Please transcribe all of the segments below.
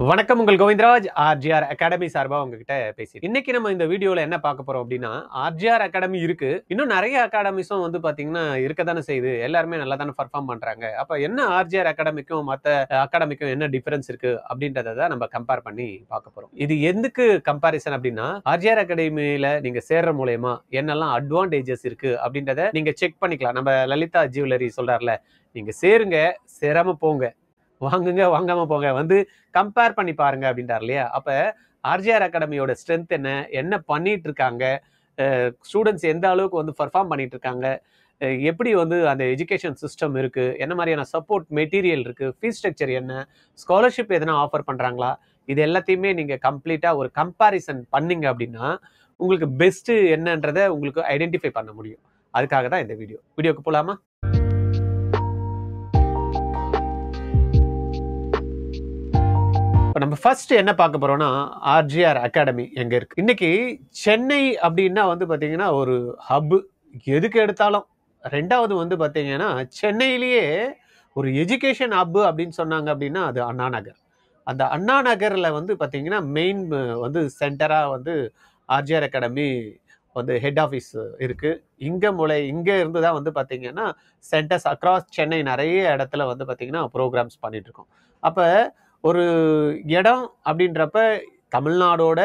வணக்கம், உங்கள் Govindaraj RGR academy சார்பா உங்ககிட்ட பேசி இன்னைக்கு நம்ம இந்த வீடியோல என்ன பார்க்க போறோம் அப்படின்னா, ஆர்ஜிஆர் அகாடமி இருக்கு. இன்னும் நிறைய அகாடமிஸும் வந்து பாத்தீங்கன்னா இருக்கதானே செய்யுது. எல்லாருமே நல்லா தானே பர்ஃபார்ம் பண்றாங்க. அப்ப என்ன ஆர்ஜிஆர் அகாடமிக்கும் மத்த அகாடமிக்கும் என்ன டிஃபரன்ஸ் இருக்கு அப்படின்றத தான் நம்ம கம்பேர் பண்ணி பார்க்க போறோம். இது எதுக்கு கம்பாரிசன் அப்படின்னா, ஆர்ஜிஆர் அகாடமியில நீங்க சேர்ற மூலயமா என்னெல்லாம் அட்வான்டேஜஸ் இருக்கு அப்படின்றத நீங்க செக் பண்ணிக்கலாம். நம்ம லலிதா ஜுவல்லரி சொல்றாருல, நீங்க சேருங்க, சேராம போங்க, வாங்குங்க வாங்காம போங்க, வந்து கம்பேர் பண்ணி பாருங்க அப்படின்றார் இல்லையா. அப்ப ஆர்ஜிஆர் அகாடமியோட ஸ்ட்ரென்த் என்ன, என்ன பண்ணிட்டு இருக்காங்க, ஸ்டூடெண்ட்ஸ் எந்த அளவுக்கு வந்து பர்ஃபார்ம் பண்ணிட்டு இருக்காங்க, எப்படி வந்து அந்த எஜுகேஷன் சிஸ்டம் இருக்கு, என்ன மாதிரியான சப்போர்ட் மெட்டீரியல் இருக்கு, ஃபீஸ் ஸ்ட்ரக்சர் என்ன, ஸ்காலர்ஷிப் எதனா ஆஃபர் பண்றாங்களா, இது எல்லாத்தையுமே நீங்க கம்ப்ளீட்டா ஒரு கம்பாரிசன் பண்ணீங்க அப்படின்னா உங்களுக்கு பெஸ்ட் என்னன்றதை உங்களுக்கு ஐடென்டிஃபை பண்ண முடியும். அதுக்காக தான் இந்த வீடியோக்கு போலாமா. இப்போ நம்ம ஃபர்ஸ்ட் என்ன பார்க்க போறோம்னா, ஆர்ஜிஆர் அகாடமி எங்க இருக்கு. இன்னைக்கு சென்னை அப்படின்னா வந்து பாத்தீங்கன்னா ஒரு ஹப், எதுக்கு எடுத்தாலும். ரெண்டாவது வந்து பாத்தீங்கன்னா சென்னையிலேயே ஒரு எஜுகேஷன் ஹப் அப்படின்னு சொன்னாங்க அப்படின்னா அது அண்ணா நகர். அந்த அண்ணா நகர்ல வந்து பாத்தீங்கன்னா மெயின் வந்து சென்டரா வந்து ஆர்ஜிஆர் அகாடமி வந்து ஹெட் ஆஃபீஸ் இருக்கு. இங்க இருந்து தான் வந்து பாத்தீங்கன்னா சென்டர்ஸ் அக்ராஸ் சென்னை நிறைய இடத்துல வந்து பாத்தீங்கன்னா ப்ரோக்ராம்ஸ் பண்ணிட்டு இருக்கோம். அப்ப ஒரு இடம் அப்படின்றப்ப தமிழ்நாடோட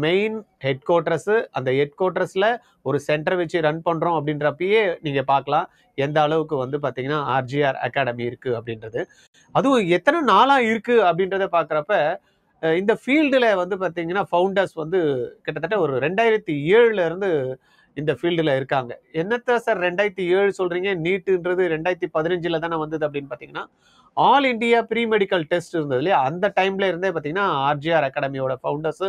மெயின் ஹெட் குவார்டர்ஸ், அந்த ஹெட் குவார்டர்ஸ்ல ஒரு சென்டர் வச்சு ரன் பண்றோம் அப்படின்றப்பயே நீங்க பார்க்கலாம் எந்த அளவுக்கு வந்து பாத்தீங்கன்னா ஆர்ஜிஆர் அகாடமி இருக்கு அப்படின்றது. அதுவும் எத்தனை நாளா இருக்கு அப்படின்றத பாக்குறப்ப இந்த ஃபீல்டுல வந்து பாத்தீங்கன்னா ஃபவுண்டர்ஸ் வந்து கிட்டத்தட்ட ஒரு 2007ல இருந்து இந்த ஃபீல்டுல இருக்காங்க. என்னத்த சார் 2007 சொல்றீங்க, நீட்டுன்றது 2015ல தானே வந்தது அப்படின்னு பாத்தீங்கன்னா, all India pre medical test இருந்தது இல்லையா, அந்த டைம்ல இருந்தே பாத்தீங்கன்னா ஆர்ஜிஆர் அகாடமியோட ஃபவுண்டர்ஸ்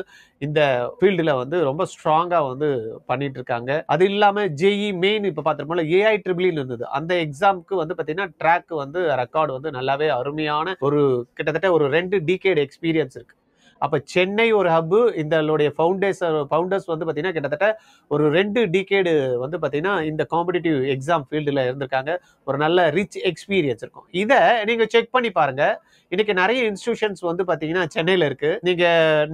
இந்த ஃபீல்டுல வந்து ரொம்ப ஸ்ட்ராங்கா வந்து பண்ணிட்டு இருக்காங்க. அது இல்லாம ஜேஇ மெயின் இப்ப பாத்திரமோல AIEEE இருந்தது, அந்த எக்ஸாமுக்கு வந்து பாத்தீங்கன்னா ட்ராக் வந்து ரெக்கார்டு வந்து நல்லாவே அருமையான ஒரு கிட்டத்தட்ட ஒரு 2 டிகேட் எக்ஸ்பீரியன்ஸ் இருக்கு. அப்ப சென்னை ஒரு ஹப், இதனுடைய ஃபவுண்டர்ஸ் வந்து பாத்தீங்கன்னா கிட்டத்தட்ட ஒரு 2 டிகேடு வந்து பாத்தீங்கன்னா இந்த காம்படிட்டிவ் எக்ஸாம் ஃபீல்டுல இருந்திருக்காங்க. ஒரு நல்ல ரிச் எக்ஸ்பீரியன்ஸ் இருக்கும். இத நீங்க செக் பண்ணி பாருங்க. இன்னைக்கு நிறைய இன்ஸ்டிடியூஷன்ஸ் வந்து பாத்தீங்கன்னா சென்னையில இருக்கு. நீங்க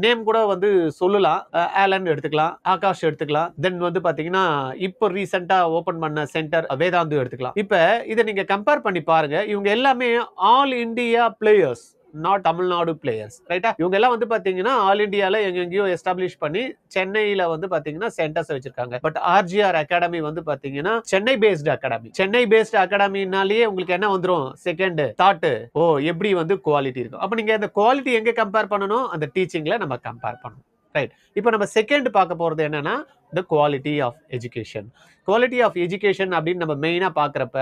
நேம் கூட வந்து சொல்லலாம். ஆலன் எடுத்துக்கலாம், ஆகாஷ் எடுத்துக்கலாம். தென் வந்து பாத்தீங்கன்னா இப்போ ரீசெண்டா ஓபன் பண்ண சென்டர் வேதாந்து எடுத்துக்கலாம். இப்ப இதை நீங்க கம்பேர் பண்ணி பாருங்க. இவங்க எல்லாமே all India players, not Tamil Nadu players, ரைட்டா. இவங்க எல்லாம் வந்து பாத்தீங்கன்னா ஆல் இந்தியால எங்கெங்கயோ எஸ்டாப்ளிஷ் பண்ணி சென்னையில வந்து பாத்தீங்கன்னா சென்டர்ஸ் வச்சிருக்காங்க. பட் ஆர்ஜிஆர் அகாடமி வந்து பாத்தீங்கன்னா Chennai based academy. Chennai based அகாடமினாலேயே உங்களுக்கு என்ன வந்துரும், செகண்ட் தாட், ஓ எப்படி வந்து குவாலிட்டி இருக்கும். அப்ப நீங்க அந்த குவாலிட்டி எங்க கம்பேர் பண்ணணும், அந்த டீச்சிங்ல நம்ம கம்பேர் பண்ணணும், ரைட். இப்போ நம்ம செகண்ட் பார்க்க போறது என்னன்னா the quality of education. Quality of education அப்படின்னு நம்ம மெயினா பாக்குறப்ப,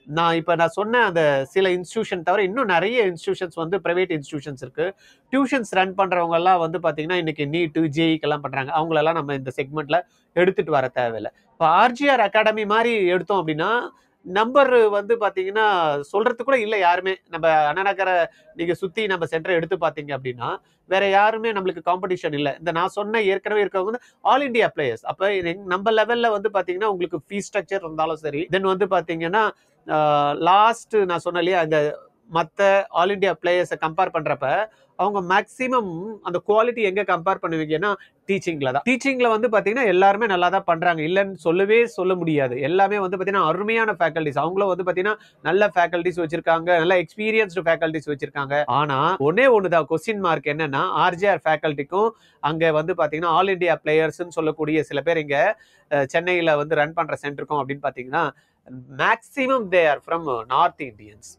நான் சொன்ன அந்த சில இன்ஸ்டிடியூஷன் தவிர இன்னும் நிறைய இன்ஸ்டிடியூஷன்ஸ் வந்து பிரைவேட் இன்ஸ்டிடியூஷன்ஸ் இருக்கு. டியூஷன்ஸ் ரன் பண்றவங்க எல்லாம் வந்து பாத்தீங்கன்னா இன்னைக்கு நீட் ஜேஇக்கெல்லாம் பண்றாங்க. அவங்களெல்லாம் நம்ம இந்த செக்மெண்ட்ல எடுத்துட்டு வர தேவையில்லை. இப்போ ஆர்ஜிஆர் அகாடமி மாதிரி எடுத்தோம் அப்படின்னா நம்பர் வந்து பாத்தீங்கன்னா சொல்றதுக்கு கூட இல்லை யாருமே. நம்ம அண்ணா நகரை நீங்க சுத்தி நம்ம சென்டரை எடுத்து பாத்தீங்க அப்படின்னா வேற யாருமே நம்மளுக்கு காம்படிஷன் இல்லை. இந்த நான் சொன்ன ஏற்கனவே இருக்கவங்க வந்து ஆல் இண்டியா பிளேயர்ஸ். அப்ப நம்ம லெவல்ல வந்து பாத்தீங்கன்னா உங்களுக்கு ஃபீஸ் ஸ்ட்ரக்சர் இருந்தாலும் சரி, தென் வந்து பாத்தீங்கன்னா லாஸ்ட் நான் சொன்ன இல்லையா, இந்த மற்ற ஆல் இண்டியா பிளேயர்ஸை கம்பேர் பண்றப்ப அவங்க மேக்சிமம் அந்த குவாலிட்டி எங்க கம்பேர் பண்ணுவீங்கன்னா டீச்சிங்ல தான். டீச்சிங்ல வந்து பாத்தீங்கன்னா எல்லாருமே நல்லா தான் பண்றாங்க, இல்லைன்னு சொல்ல முடியாது. எல்லாமே வந்து பாத்தீங்கன்னா அருமையான ஃபேக்கல்டிஸ். அவங்களும் வந்து பாத்தீங்கன்னா நல்ல ஃபேக்கல்டிஸ் வச்சிருக்காங்க, நல்ல எக்ஸ்பீரியன்ஸ்டு ஃபேக்கல்டிஸ் வச்சிருக்காங்க. ஆனா ஒண்ணுதான் கொஸ்டின் மார்க் என்னன்னா, ஆர்ஜிஆர் ஃபேக்கல்டிக்கும் அங்க வந்து பாத்தீங்கன்னா ஆல் இண்டியா பிளேயர்ஸ்ன்னு சொல்லக்கூடிய சில பேர் இங்க சென்னையில வந்து ரன் பண்ற சென்டருக்கும் அப்படின்னு பாத்தீங்கன்னா maximum they are from north Indians.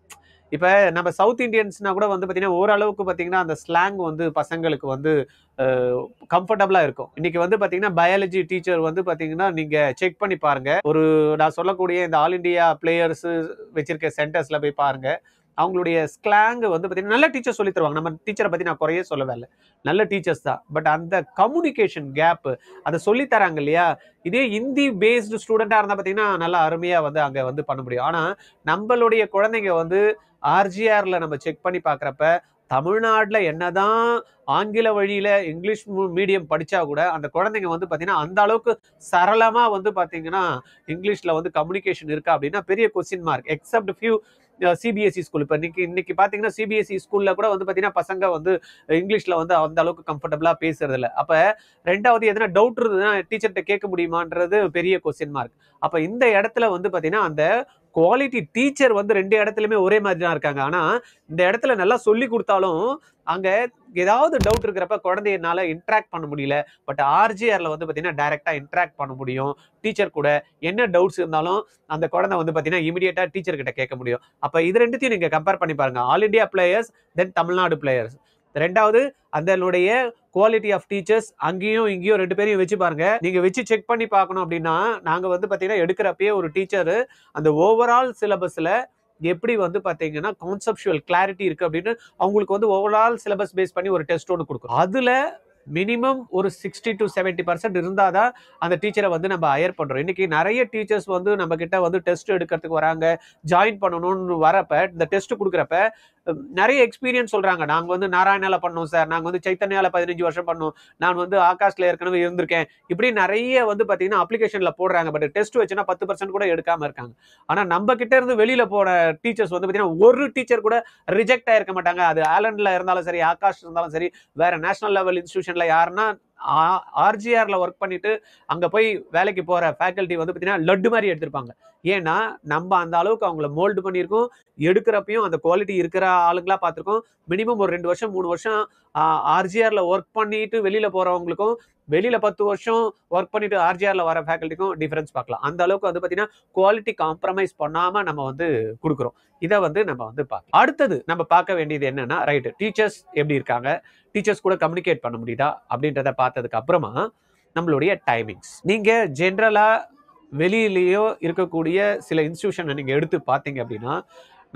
இப்ப நம்ம சவுத் இந்தியன்ஸ்னா கூட வந்து பாத்தீங்கன்னா ஓரளவுக்கு பாத்தீங்கன்னா அந்த ஸ்லாங் வந்து பசங்களுக்கு வந்து கம்ஃபர்டபுளா இருக்கும். இன்னைக்கு வந்து பாத்தீங்கன்னா பயாலஜி டீச்சர் வந்து பாத்தீங்கன்னா நீங்க செக் பண்ணி பாருங்க. ஒரு நான் சொல்லக்கூடிய இந்த ஆல் இண்டியா பிளேயர்ஸ் வச்சிருக்க சென்டர்ஸ்ல போய் பாருங்க. அவங்களுடைய ஸ்லாங் வந்து பாத்தீங்கன்னா நல்ல டீச்சர் சொல்லி தருவாங்க. நம்ம டீச்சரை பத்தி நான் குறையே சொல்லவே இல்லை, நல்ல டீச்சர்ஸ் தான். பட் அந்த கம்யூனிகேஷன் கேப் அதை சொல்லி தராங்க இல்லையா. இதே ஹிந்தி பேஸ்டு ஸ்டூடெண்டா இருந்தா பாத்தீங்கன்னா நல்லா அருமையா வந்து அங்க வந்து பண்ண முடியும். ஆனா நம்மளுடைய குழந்தைங்க வந்து ஆர்ஜிஆர்ல நம்ம செக் பண்ணி பாக்குறப்ப தமிழ்நாட்டுல என்னதான் ஆங்கில வழியில இங்கிலீஷ் மீடியம் படிச்சா கூட அந்த குழந்தைங்க வந்து பாத்தீங்கன்னா அந்த அளவுக்கு சரளமா வந்து பாத்தீங்கன்னா இங்கிலீஷ்ல வந்து கம்யூனிகேஷன் இருக்கா அப்படின்னா பெரிய question mark. Accept few CBSE school. இப்போ இன்னைக்கு பாத்தீங்கன்னா சிபிஎஸ்இ ஸ்கூல்ல கூட வந்து பாத்தீங்கன்னா பசங்க வந்து இங்கிலீஷ்ல வந்து அந்த அளவுக்கு கம்ஃபர்டபுளா பேசுறது இல்லை. அப்ப ரெண்டாவது எதனா டவுட் இருந்ததுன்னா டீச்சர்கிட்ட கேட்க முடியுமான்றது பெரிய கொஸ்டின் மார்க். அப்ப இந்த இடத்துல வந்து பாத்தீங்கன்னா அந்த குவாலிட்டி டீச்சர் வந்து ரெண்டு இடத்துலயுமே ஒரே மாதிரி தான் இருக்காங்க. ஆனா இந்த இடத்துல நல்லா சொல்லி கொடுத்தாலும் அங்க ஏதாவது டவுட் இருக்கிறப்ப குழந்தையனால இன்ட்ராக்ட் பண்ண முடியல. பட் ஆர்ஜிஆர்ல வந்து பாத்தீங்கன்னா டைரக்டா இன்ட்ராக்ட் பண்ண முடியும். டீச்சர் கூட என்ன டவுட்ஸ் இருந்தாலும் அந்த குழந்தை வந்து பாத்தீங்கன்னா இமிடியேட்டா டீச்சர் கிட்ட கேட்க முடியும். அப்ப இது ரெண்டுத்தையும் நீங்க கம்பேர் பண்ணி பாருங்க. ஆல் இண்டியா பிளேயர்ஸ், தென் தமிழ்நாடு பிளேயர்ஸ். ரெண்டாவது அதனுடைய குவாலிட்டி ஆஃப் டீச்சர்ஸ் அங்கேயும் இங்கேயும் ரெண்டு பேரையும் வச்சு பாருங்க. நீங்க வச்சு செக் பண்ணி பார்க்கணும் அப்படின்னா நாங்க வந்து பாத்தீங்கன்னா எடுக்கிறப்பயே ஒரு டீச்சர் அந்த ஓவரால் சிலபஸ்ல எப்படி வந்து பாத்தீங்கன்னா கான்செப்சுவல் கிளாரிட்டி இருக்கு அப்படின்னு அவங்களுக்கு வந்து ஓவரால் சிலபஸ் பேஸ் பண்ணி ஒரு டெஸ்ட் ஒன்று கொடுக்கும். அதுல மினிமம் ஒரு 60 to 70% இருந்தாதான் அந்த டீச்சரை வந்து நம்ம ஹையர் பண்றோம். இன்னைக்கு நிறைய டீச்சர்ஸ் வந்து நம்ம கிட்ட வந்து டெஸ்ட் எடுக்கிறதுக்கு வராங்க, ஜாயின் பண்ணணும்னு வரப்ப இந்த டெஸ்ட் கொடுக்குறப்ப நிறைய எக்ஸ்பீரியன்ஸ் சொல்றாங்க. நாங்க வந்து நாராயணால பண்ணோம் சார், நாங்க வந்து சைத்தன்யால 15 வருஷம் பண்ணோம், நான் வந்து ஆகாஷ்ல ஏற்கனவே இருந்திருக்கேன், இப்படி நிறைய வந்து பாத்தீங்கன்னா அப்ளிகேஷன்ல போடுறாங்க. பட் டெஸ்ட் வச்சுன்னா 10% கூட எடுக்காம இருக்காங்க. ஆனா நம்ம கிட்ட இருந்து வெளியில போற டீச்சர்ஸ் வந்து பாத்தீங்கன்னா ஒரு டீச்சர் கூட ரிஜெக்ட் ஆயிருக்க மாட்டாங்க. அது ஆலண்ட்ல இருந்தாலும் சரி, ஆகாஷ் இருந்தாலும் சரி, வேற நேஷனல் லெவல் இன்ஸ்டிடியூஷன்ல யாருன்னா ஆர்ஜிஆர்ல ஒர்க் பண்ணிட்டு அங்க போய் வேலைக்கு போற ஃபேக்கல்டி வந்து பாத்தீங்கன்னா லட்டு மாதிரி எடுத்திருப்பாங்க. ஏன்னா நம்ம அந்த அளவுக்கு அவங்கள மோல்டு பண்ணியிருக்கோம். எடுக்கிறப்பையும் அந்த குவாலிட்டி இருக்கிற ஆளுங்களா பார்த்துருக்கோம். மினிமம் ஒரு 2 வருஷம் 3 வருஷம் ஆர்ஜிஆர்ல ஒர்க் பண்ணிட்டு வெளியில போறவங்களுக்கும் வெளியில 10 வருஷம் ஒர்க் பண்ணிட்டு ஆர்ஜிஆர்ல வர ஃபேக்கல்ட்டிக்கும் டிஃபரன்ஸ் பார்க்கலாம். அந்த அளவுக்கு வந்து பாத்தீங்கன்னா குவாலிட்டி காம்ப்ரமைஸ் பண்ணாம நம்ம வந்து கொடுக்குறோம். இதை வந்து நம்ம வந்து பார்க்கலாம். அடுத்தது நம்ம பார்க்க வேண்டியது என்னன்னா, ரைட், டீச்சர்ஸ் எப்படி இருக்காங்க, டீச்சர்ஸ் கூட கம்யூனிகேட் பண்ண முடியுதா அப்படின்றத பார்த்ததுக்கு அப்புறமா நம்மளுடைய டைமிங்ஸ். நீங்க ஜென்ரலா வெளியிலேயோ இருக்கக்கூடிய சில இன்ஸ்டிடியூஷனை நீங்க எடுத்து பார்த்தீங்க அப்படின்னா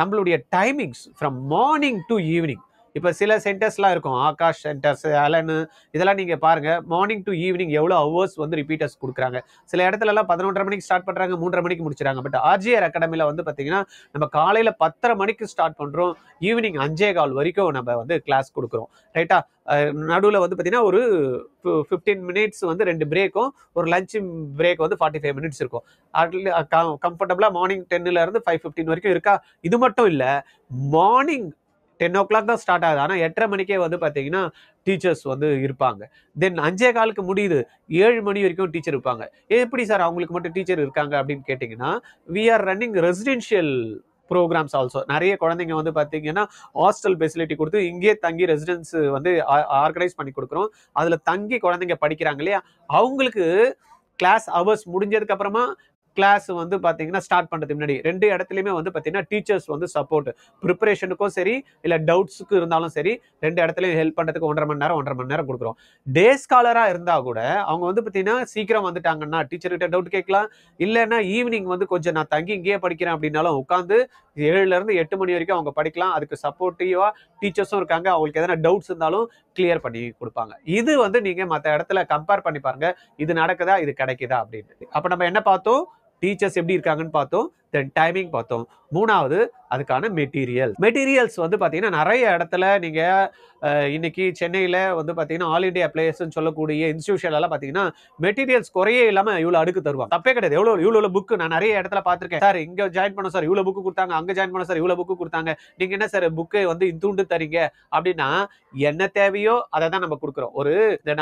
நம்மளுடைய timings from morning to evening. இப்போ சில சென்டர்ஸ்லாம் இருக்கும், ஆகாஷ் சென்டர்ஸ், அலனு, இதெல்லாம் நீங்கள் பாருங்க மார்னிங் டு ஈவினிங் எவ்வளோ ஹவர்ஸ் வந்து ரிப்பீட்டர்ஸ் கொடுக்குறாங்க. சில இடத்துலலாம் 11:30 மணிக்கு ஸ்டார்ட் பண்ணுறாங்க, 3:30 மணிக்கு முடிச்சுறாங்க. பட் ஆர்ஜிஆர் அகாடமியில் வந்து பார்த்தீங்கன்னா நம்ம காலையில் 10:30 மணிக்கு ஸ்டார்ட் பண்ணுறோம், ஈவினிங் 5:15 வரைக்கும் நம்ம வந்து கிளாஸ் கொடுக்குறோம். ரைட்டா? நடுவில் வந்து பார்த்தீங்கன்னா ஒரு 15 மினிட்ஸ் வந்து 2 பிரேக்கும், ஒரு லஞ்ச் பிரேக் வந்து 45 மினிட்ஸ் இருக்கும். கம்ஃபர்டபுளாக மார்னிங் 10லேருந்து 5:15 வரைக்கும் இருக்கா. இது மட்டும் இல்லை, மார்னிங் 10 o'clock தான் ஸ்டார்ட் ஆகுது. ஆனால் 8:30 மணிக்கே வந்து பார்த்தீங்கன்னா டீச்சர்ஸ் வந்து இருப்பாங்க. தென் 5:15 முடியுது, 7 மணி வரைக்கும் டீச்சர் இருப்பாங்க. எப்படி சார் அவங்களுக்கு மட்டும் டீச்சர் இருக்காங்க அப்படின்னு கேட்டிங்கன்னா, we are running residential programs also. நிறைய குழந்தைங்க வந்து பார்த்தீங்கன்னா ஹாஸ்டல் ஃபெசிலிட்டி கொடுத்து இங்கேயே தங்கி ரெசிடென்ஸ் வந்து ஆர்கனைஸ் பண்ணி கொடுக்குறோம். அதில் தங்கி குழந்தைங்க படிக்கிறாங்க இல்லையா, அவங்களுக்கு கிளாஸ் ஹவர்ஸ் முடிஞ்சதுக்கு அப்புறமா கிளாஸ் வந்து பார்த்தீங்கன்னா ஸ்டார்ட் பண்ணுறதுக்கு முன்னாடி 2 இடத்துலையுமே வந்து பார்த்தீங்கன்னா டீச்சர்ஸ் வந்து சப்போர்ட், ப்ரிப்பரேஷனுக்கும் சரி இல்லை டவுட்ஸுக்கு இருந்தாலும் சரி 2 இடத்துலையும் ஹெல்ப் பண்ணுறதுக்கு 1.5 மணி நேரம் கொடுக்குறோம். டே ஸ்காலராக இருந்தால் கூட அவங்க வந்து பார்த்தீங்கன்னா சீக்கிரம் வந்துட்டாங்கன்னா டீச்சர்கிட்ட டவுட் கேட்கலாம். இல்லைன்னா ஈவினிங் வந்து கொஞ்சம் நான் தங்கி இங்கேயே படிக்கிறேன் அப்படின்னாலும் உட்காந்து 7லேருந்து 8 மணி வரைக்கும் அவங்க படிக்கலாம். அதுக்கு சப்போர்ட்டிவாக டீச்சர்ஸும் இருக்காங்க. அவங்களுக்கு எதனா டவுட்ஸ் இருந்தாலும் கிளியர் பண்ணி கொடுப்பாங்க. இது வந்து நீங்கள் மற்ற இடத்துல கம்பேர் பண்ணி பாருங்க, இது நடக்குதா, இது கிடைக்குதா அப்படின்னு. அப்போ நம்ம என்ன பார்த்தோம், டீச்சர்ஸ் எப்படி இருக்காங்கன்னு பார்த்தோம், தென் டைமிங் பார்த்தோம். மூணாவது அதுக்கான மெட்டீரியல்ஸ் வந்து பார்த்தீங்கன்னா நிறைய இடத்துல நீங்கள் இன்னைக்கு சென்னையில் வந்து பார்த்தீங்கன்னா ஆல் இண்டியா பிளேயர்ஸ்ன்னு சொல்லக்கூடிய இன்ஸ்டியூஷன்லாம் பார்த்தீங்கன்னா மெட்டீரியல்ஸ் குறையே இல்லாமல் இவ்வளோ அடுக்கு தருவாங்க. தப்பே கிடையாது. இவ்வளோ புக்கு நான் நிறைய இடத்துல பார்த்துருக்கேன். சார் இங்கே ஜாயின் பண்ணோம் சார், இவ்வளோ புக்கு கொடுத்தாங்க, அங்கே ஜாயின் பண்ணோம் சார், இவ்வளோ புக்கு கொடுத்தாங்க, நீங்கள் என்ன சார் புக்கு வந்து இந்துண்டு தரீங்க அப்படின்னா, என்ன தேவையோ அதை தான் நம்ம கொடுக்குறோம்.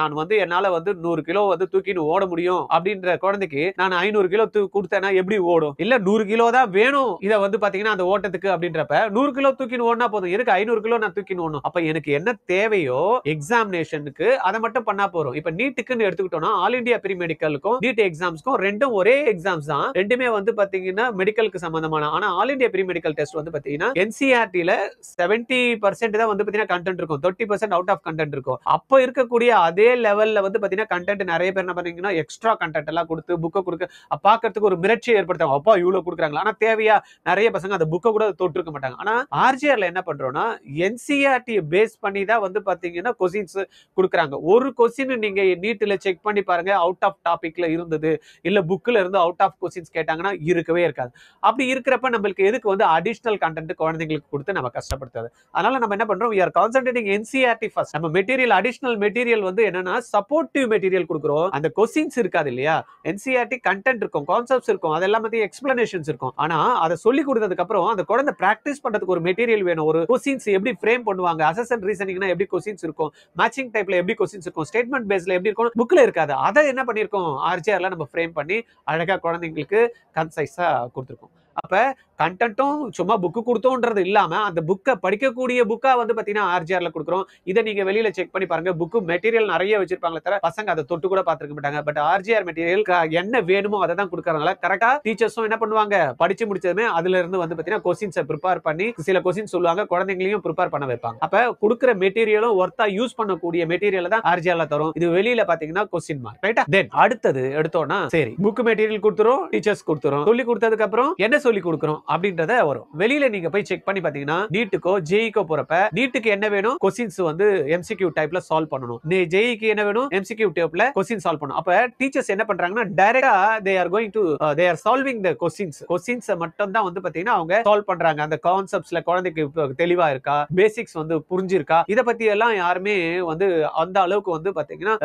நான் வந்து என்னால் வந்து 100 கிலோ வந்து தூக்கின்னு ஓட முடியும் அப்படின்ற குழந்தைக்கு நான் 500 கிலோ கொடுத்தேன்னா எப்படி ஓடும்? இல்லை 100 கிலோ தான் வேணும் இதை வந்து பார்த்தீங்கன்னா அந்த ஓட்டத்துக்கு அப்படின்றப்ப 100 கிலோ தூக்கின்னு ஓடினா போதும், இருக்கு 500 கிலோ நான் தூக்கின்னு ஓடணும். அப்ப எனக்கு என்ன தேவையோ எக்ஸாமினேஷனுக்கு அதை மட்டும் பண்ணா போறோம். இப்ப நீட்டுக்குன்னு எடுத்துக்கிட்டோம்னா ஆல் இண்டியா ப்ரீ மெடிக்கலுக்கும் நீட் எக்ஸாம்ஸ்க்கும் ரெண்டும் ஒரே எக்ஸாம்ஸ் தான். ரெண்டுமே வந்து பாத்தீங்கன்னா மெடிக்கலுக்கு சம்பந்தமான. ஆனா all India pre medical test வந்து பாத்தீங்கன்னா என்சிஆர்டில 70% தான் வந்து பாத்தீங்கன்னா கண்டென்ட் இருக்கும், 30% அவுட் ஆஃப் கண்டென்ட் இருக்கும். அப்ப இருக்கக்கூடிய அதே லெவல்ல வந்து பாத்தீங்கன்னா கண்டென்ட் நிறைய பேர் என்ன பண்ணீங்கன்னா எக்ஸ்ட்ரா கண்டென்ட் எல்லாம் கொடுத்து புக்கை கொடுக்க பாக்கிறதுக்கு ஒரு மிரட்சியை ஏற்படுத்தும். அப்பா இவ்வளவு கொடுக்குறாங்களா, ஆனா தேவையா? நிறைய பசங்க அந்த புக்கை கூட கூட தொட்டிருக்க மாட்டாங்க. ஆனா ஆர்ஜிஆர்ல என்ன பண்றோம்னா என்சிஆர்டி பேஸ் பண்ணி தான் வந்து பாத்தீங்கன்னா கொஸ்டின்ஸ் கொடுக்குறாங்க. ஒரு கொஸ்டின் நீங்க நீட்ல செக் பண்ணி பாருங்க, அவுட் ஆஃப் டாபிக்ல இருந்தது இல்ல புக்ல இருந்து அவுட் ஆஃப் கொஸ்டின்ஸ் கேட்டாங்கன்னா இருக்கவே இருக்காது. அப்படி இருக்கிறப்ப நம்மளுக்கு எதுக்கு வந்து அடிஷனல் கண்டென்ட் குழந்தைங்களுக்கு கொடுத்து நம்ம கஷ்டப்படுத்தாது. அதனால நம்ம என்ன பண்றோம், we are concentrating NCERT first. நம்ம மெட்டீரியல் அடிஷனல் மெட்டீரியல் வந்து என்னன்னா சப்போர்ட்டிவ் மெட்டீரியல் கொடுக்குறோம். அந்த கொஸ்டின்ஸ் இருக்காது இல்லையா, NCERT கண்டென்ட் இருக்கும், கான்செப்ட்ஸ் இருக்கும், அதெல்லாம் பத்தி எக்ஸ்பிளனேஷன்ஸ் இருக்கும். ஆனா அதை சொல்லி கொடுத்ததுக்கு அப்புறம் அந்த குழந்தை பிராக்டிஸ் பண்றதுக்கு ஒரு மெட்டீரியல் வேணும். ஒரு கொஸ்டின்ஸ் எப்படி ஃப்ரேம் பண்ணுவாங்க, அசெஸ்மென்ட் ரீசனிங்னா எப்படி கொஸ்டின்ஸ் இருக்கும், மேட்சிங் டைப்ல எப்படி கொஸ்டின்ஸ் இருக்கும், ஸ்டேட்மெண்ட் பேஸ்ல எப்படி இருக்கும், புக்ல இருக்காது. அதை என்ன பண்ணிருக்கோம், ஆர்ஜிஆர்ல நம்ம ஃப்ரேம் பண்ணி அழகா குழந்தைங்களுக்கு கன்சைஸா கொடுத்துருக்கோம். அப்ப கண்டென்ட்டும் சும்மா புக்கு கொடுத்தோன்றது இல்லாம அந்த புக்கை படிக்கக்கூடிய புக்கா வந்து பாத்தீங்கன்னா ஆர்ஜிஆர்ல கொடுக்குறோம். இதை நீங்க வெளியில செக் பண்ணி பாருங்க, புக்கு மெட்டீரியல் நிறைய வச்சிருப்பாங்களே தவிர பசங்க அதை தொட்டு கூட பார்த்திருக்க மாட்டாங்க. பட் ஆர்ஜிஆர் மெட்டீரியல் என்ன வேணுமோ அதை தான் கொடுக்கறதுனால கரெக்டா டீச்சர்ஸும் என்ன பண்ணுவாங்க, படிச்சு முடிச்சதுமே அதுல இருந்து வந்து பாத்தீங்கன்னா கொஸ்டின்ஸை ப்ரிப்பேர் பண்ணி சில கொஸ்டின் சொல்லுவாங்க, குழந்தைங்களையும் ப்ரிப்பேர் பண்ண வைப்பாங்க. அப்ப கொடுக்குற மெட்டீரியலும் ஒர்த்தா யூஸ் பண்ணக்கூடிய மெட்டீரியல் தான் ஆர்ஜிஆர்ல தரும். இது வெளியில பாத்தீங்கன்னா கொஸ்டின் மார்க். ரைட்டா? தென் அடுத்தது எடுத்தோம்னா சரி புக் மெட்டீரியல் கொடுத்துரும், டீச்சர்ஸ் கொடுத்துரும், சொல்லி கொடுத்ததுக்கு அப்புறம் என்ன சொல்லி கொடுக்குறோம் அப்படின்றத வரும். வெளியில நீங்க போய் செக் பண்ணி பாத்தீங்கன்னா நீட்டுக்கோ ஜேஇக்கோ போறப்ப நீட்டுக்கு என்ன வேணும், கொஸ்டின்ஸ் வந்து எம்சிக்யூ டைப்ல சால்வ் பண்ணணும். ஜேஇக்கு என்ன வேணும், எம்சிக்யூ டைப்ல கொஸ்டின் சால்வ் பண்ணணும். அப்ப டீச்சர்ஸ் என்ன பண்றாங்கன்னா டைரக்டா they are going to they are solving the questions மட்டும் தான் வந்து பாத்தீங்கன்னா அவங்க சால்வ் பண்றாங்க. அந்த கான்செப்ட்ஸ்ல குழந்தைக்கு தெளிவா இருக்கா, பேசிக்ஸ் வந்து புரிஞ்சிருக்கா, இத பத்தி எல்லாம் யாருமே வந்து அந்த அளவுக்கு வந்து பாத்தீங்கன்னா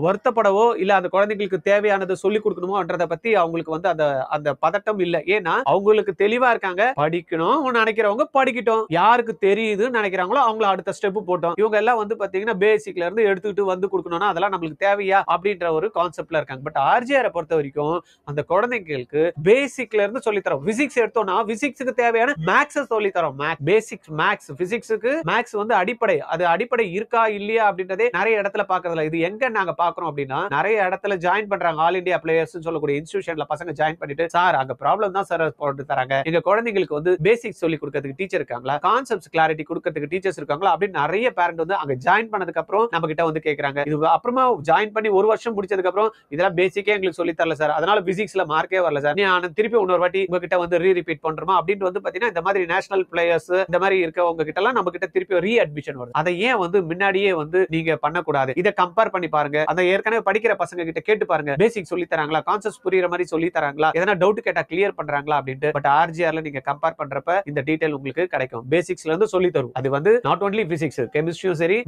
வருத்தப்படவோ இல்ல அந்த குழந்தைகளுக்கு தேவையானதை சொல்லி கொடுக்கணுமோன்றத பத்தி அவங்களுக்கு வந்து அந்த பதட்டம் இல்ல. ஏன்னா அவங்களுக்கு தெளிவா இருக்காங்க, படிக்கணும் நினைக்கிறவங்க படிக்கட்டும், யாருக்கு தெரியுதுன்னு நினைக்கிறாங்களோ அவங்கள அடுத்த ஸ்டெப் போட்டோம். இவங்க எல்லாம் வந்து பாத்தீங்கன்னா பேசிக்ல இருந்து எடுத்துக்கிட்டு வந்து கொடுக்கணும்னா அதெல்லாம் நம்மளுக்கு தேவையா அப்படின்ற ஒரு கான்செப்ட்ல இருக்காங்க. பட் ஆர்ஜிஆரை பொறுத்த வரைக்கும் அந்த குழந்தைகளுக்கு பேசிக்ல இருந்து சொல்லி தரோம். பிசிக்ஸ் எடுத்தோம்னா பிசிக்ஸ்க்கு தேவையான மேக்ஸ் சொல்லி தரோம். பேசிக்ஸ் மேக்ஸ், பிசிக்ஸ்க்கு மேக்ஸ் வந்து அடிப்படை. அது அடிப்படை இருக்கா இல்லையா அப்படின்றதே நிறைய இடத்துல பாக்குறதுல. இது எங்க நாங்க பாக்குறோம் அப்படின்னா நிறைய இடத்துல ஜாயின் பண்றாங்க, ஆல் இந்தியா பிளேயர்ஸ் சொல்லக்கூடிய இன்ஸ்டிடியூஷன்ல பசங்க ஜாயின் பண்ணிட்டு சார் அங்க ப்ராப்ளம் தான் சார் போட்டு தராங்க, எங்க குழந்தைங்களுக்கு வந்து பேசிக்ஸ் சொல்லி கொடுக்கிறதுக்கு டீச்சர் இருக்காங்களா, கான்செப்ட்ஸ் கிளாரிட்டி கொடுக்கிறதுக்கு டீச்சர்ஸ் இருக்காங்களா அப்படின்னு நிறைய பேரண்ட் வந்து அங்க ஜாயின் பண்ணதுக்கு அப்புறம் நம்ம கிட்ட வந்து கேக்குறாங்க. இது அப்புறமா ஜாயின் பண்ணி ஒரு வருஷம் முடிச்சதுக்கு அப்புறம் இதெல்லாம் பேசிக்கே எங்களுக்கு சொல்லி தரல சார், அதனால பிசிக்ஸ்ல மார்க்கே வரல சார், நான் திருப்பி இன்னொரு வாட்டி உங்ககிட்ட வந்து ரீரிப்பீட் பண்றோமா அப்படின்னு வந்து பாத்தீங்கன்னா இந்த மாதிரி நேஷனல் பிளேயர்ஸ் இந்த மாதிரி இருக்கவங்க கிட்ட எல்லாம் நம்ம கிட்ட திருப்பி ரீ அட்மிஷன் வருது. அதை ஏன் வந்து முன்னாடியே வந்து நீங்க பண்ணக்கூடாது, இதை கம்பேர் பண்ணி பாருங்க, அந்த ஏற்கனவே படிக்கிற பசங்க கிட்ட கேட்டு பாருங்க, பேசிக் சொல்லி தராங்களா, கான்செப்ட்ஸ் புரியுற மாதிரி சொல்லி தராங்களா, எதனா டவுட் கேட்டா கிளியர் பண்றாங்களா அப்படின்ட்டு. பட் ஆர்ஜிஆர்ல நீங்க கம்பேர் பண்றப்ப இந்த டீடைல் உங்களுக்கு கிடைக்கும். பேசிக்ஸ்ல இருந்து சொல்லி தரும். அது வந்து நாட் ஒன்லி பிசிக்ஸ், கெமிஸ்ட்ரியும் சரி,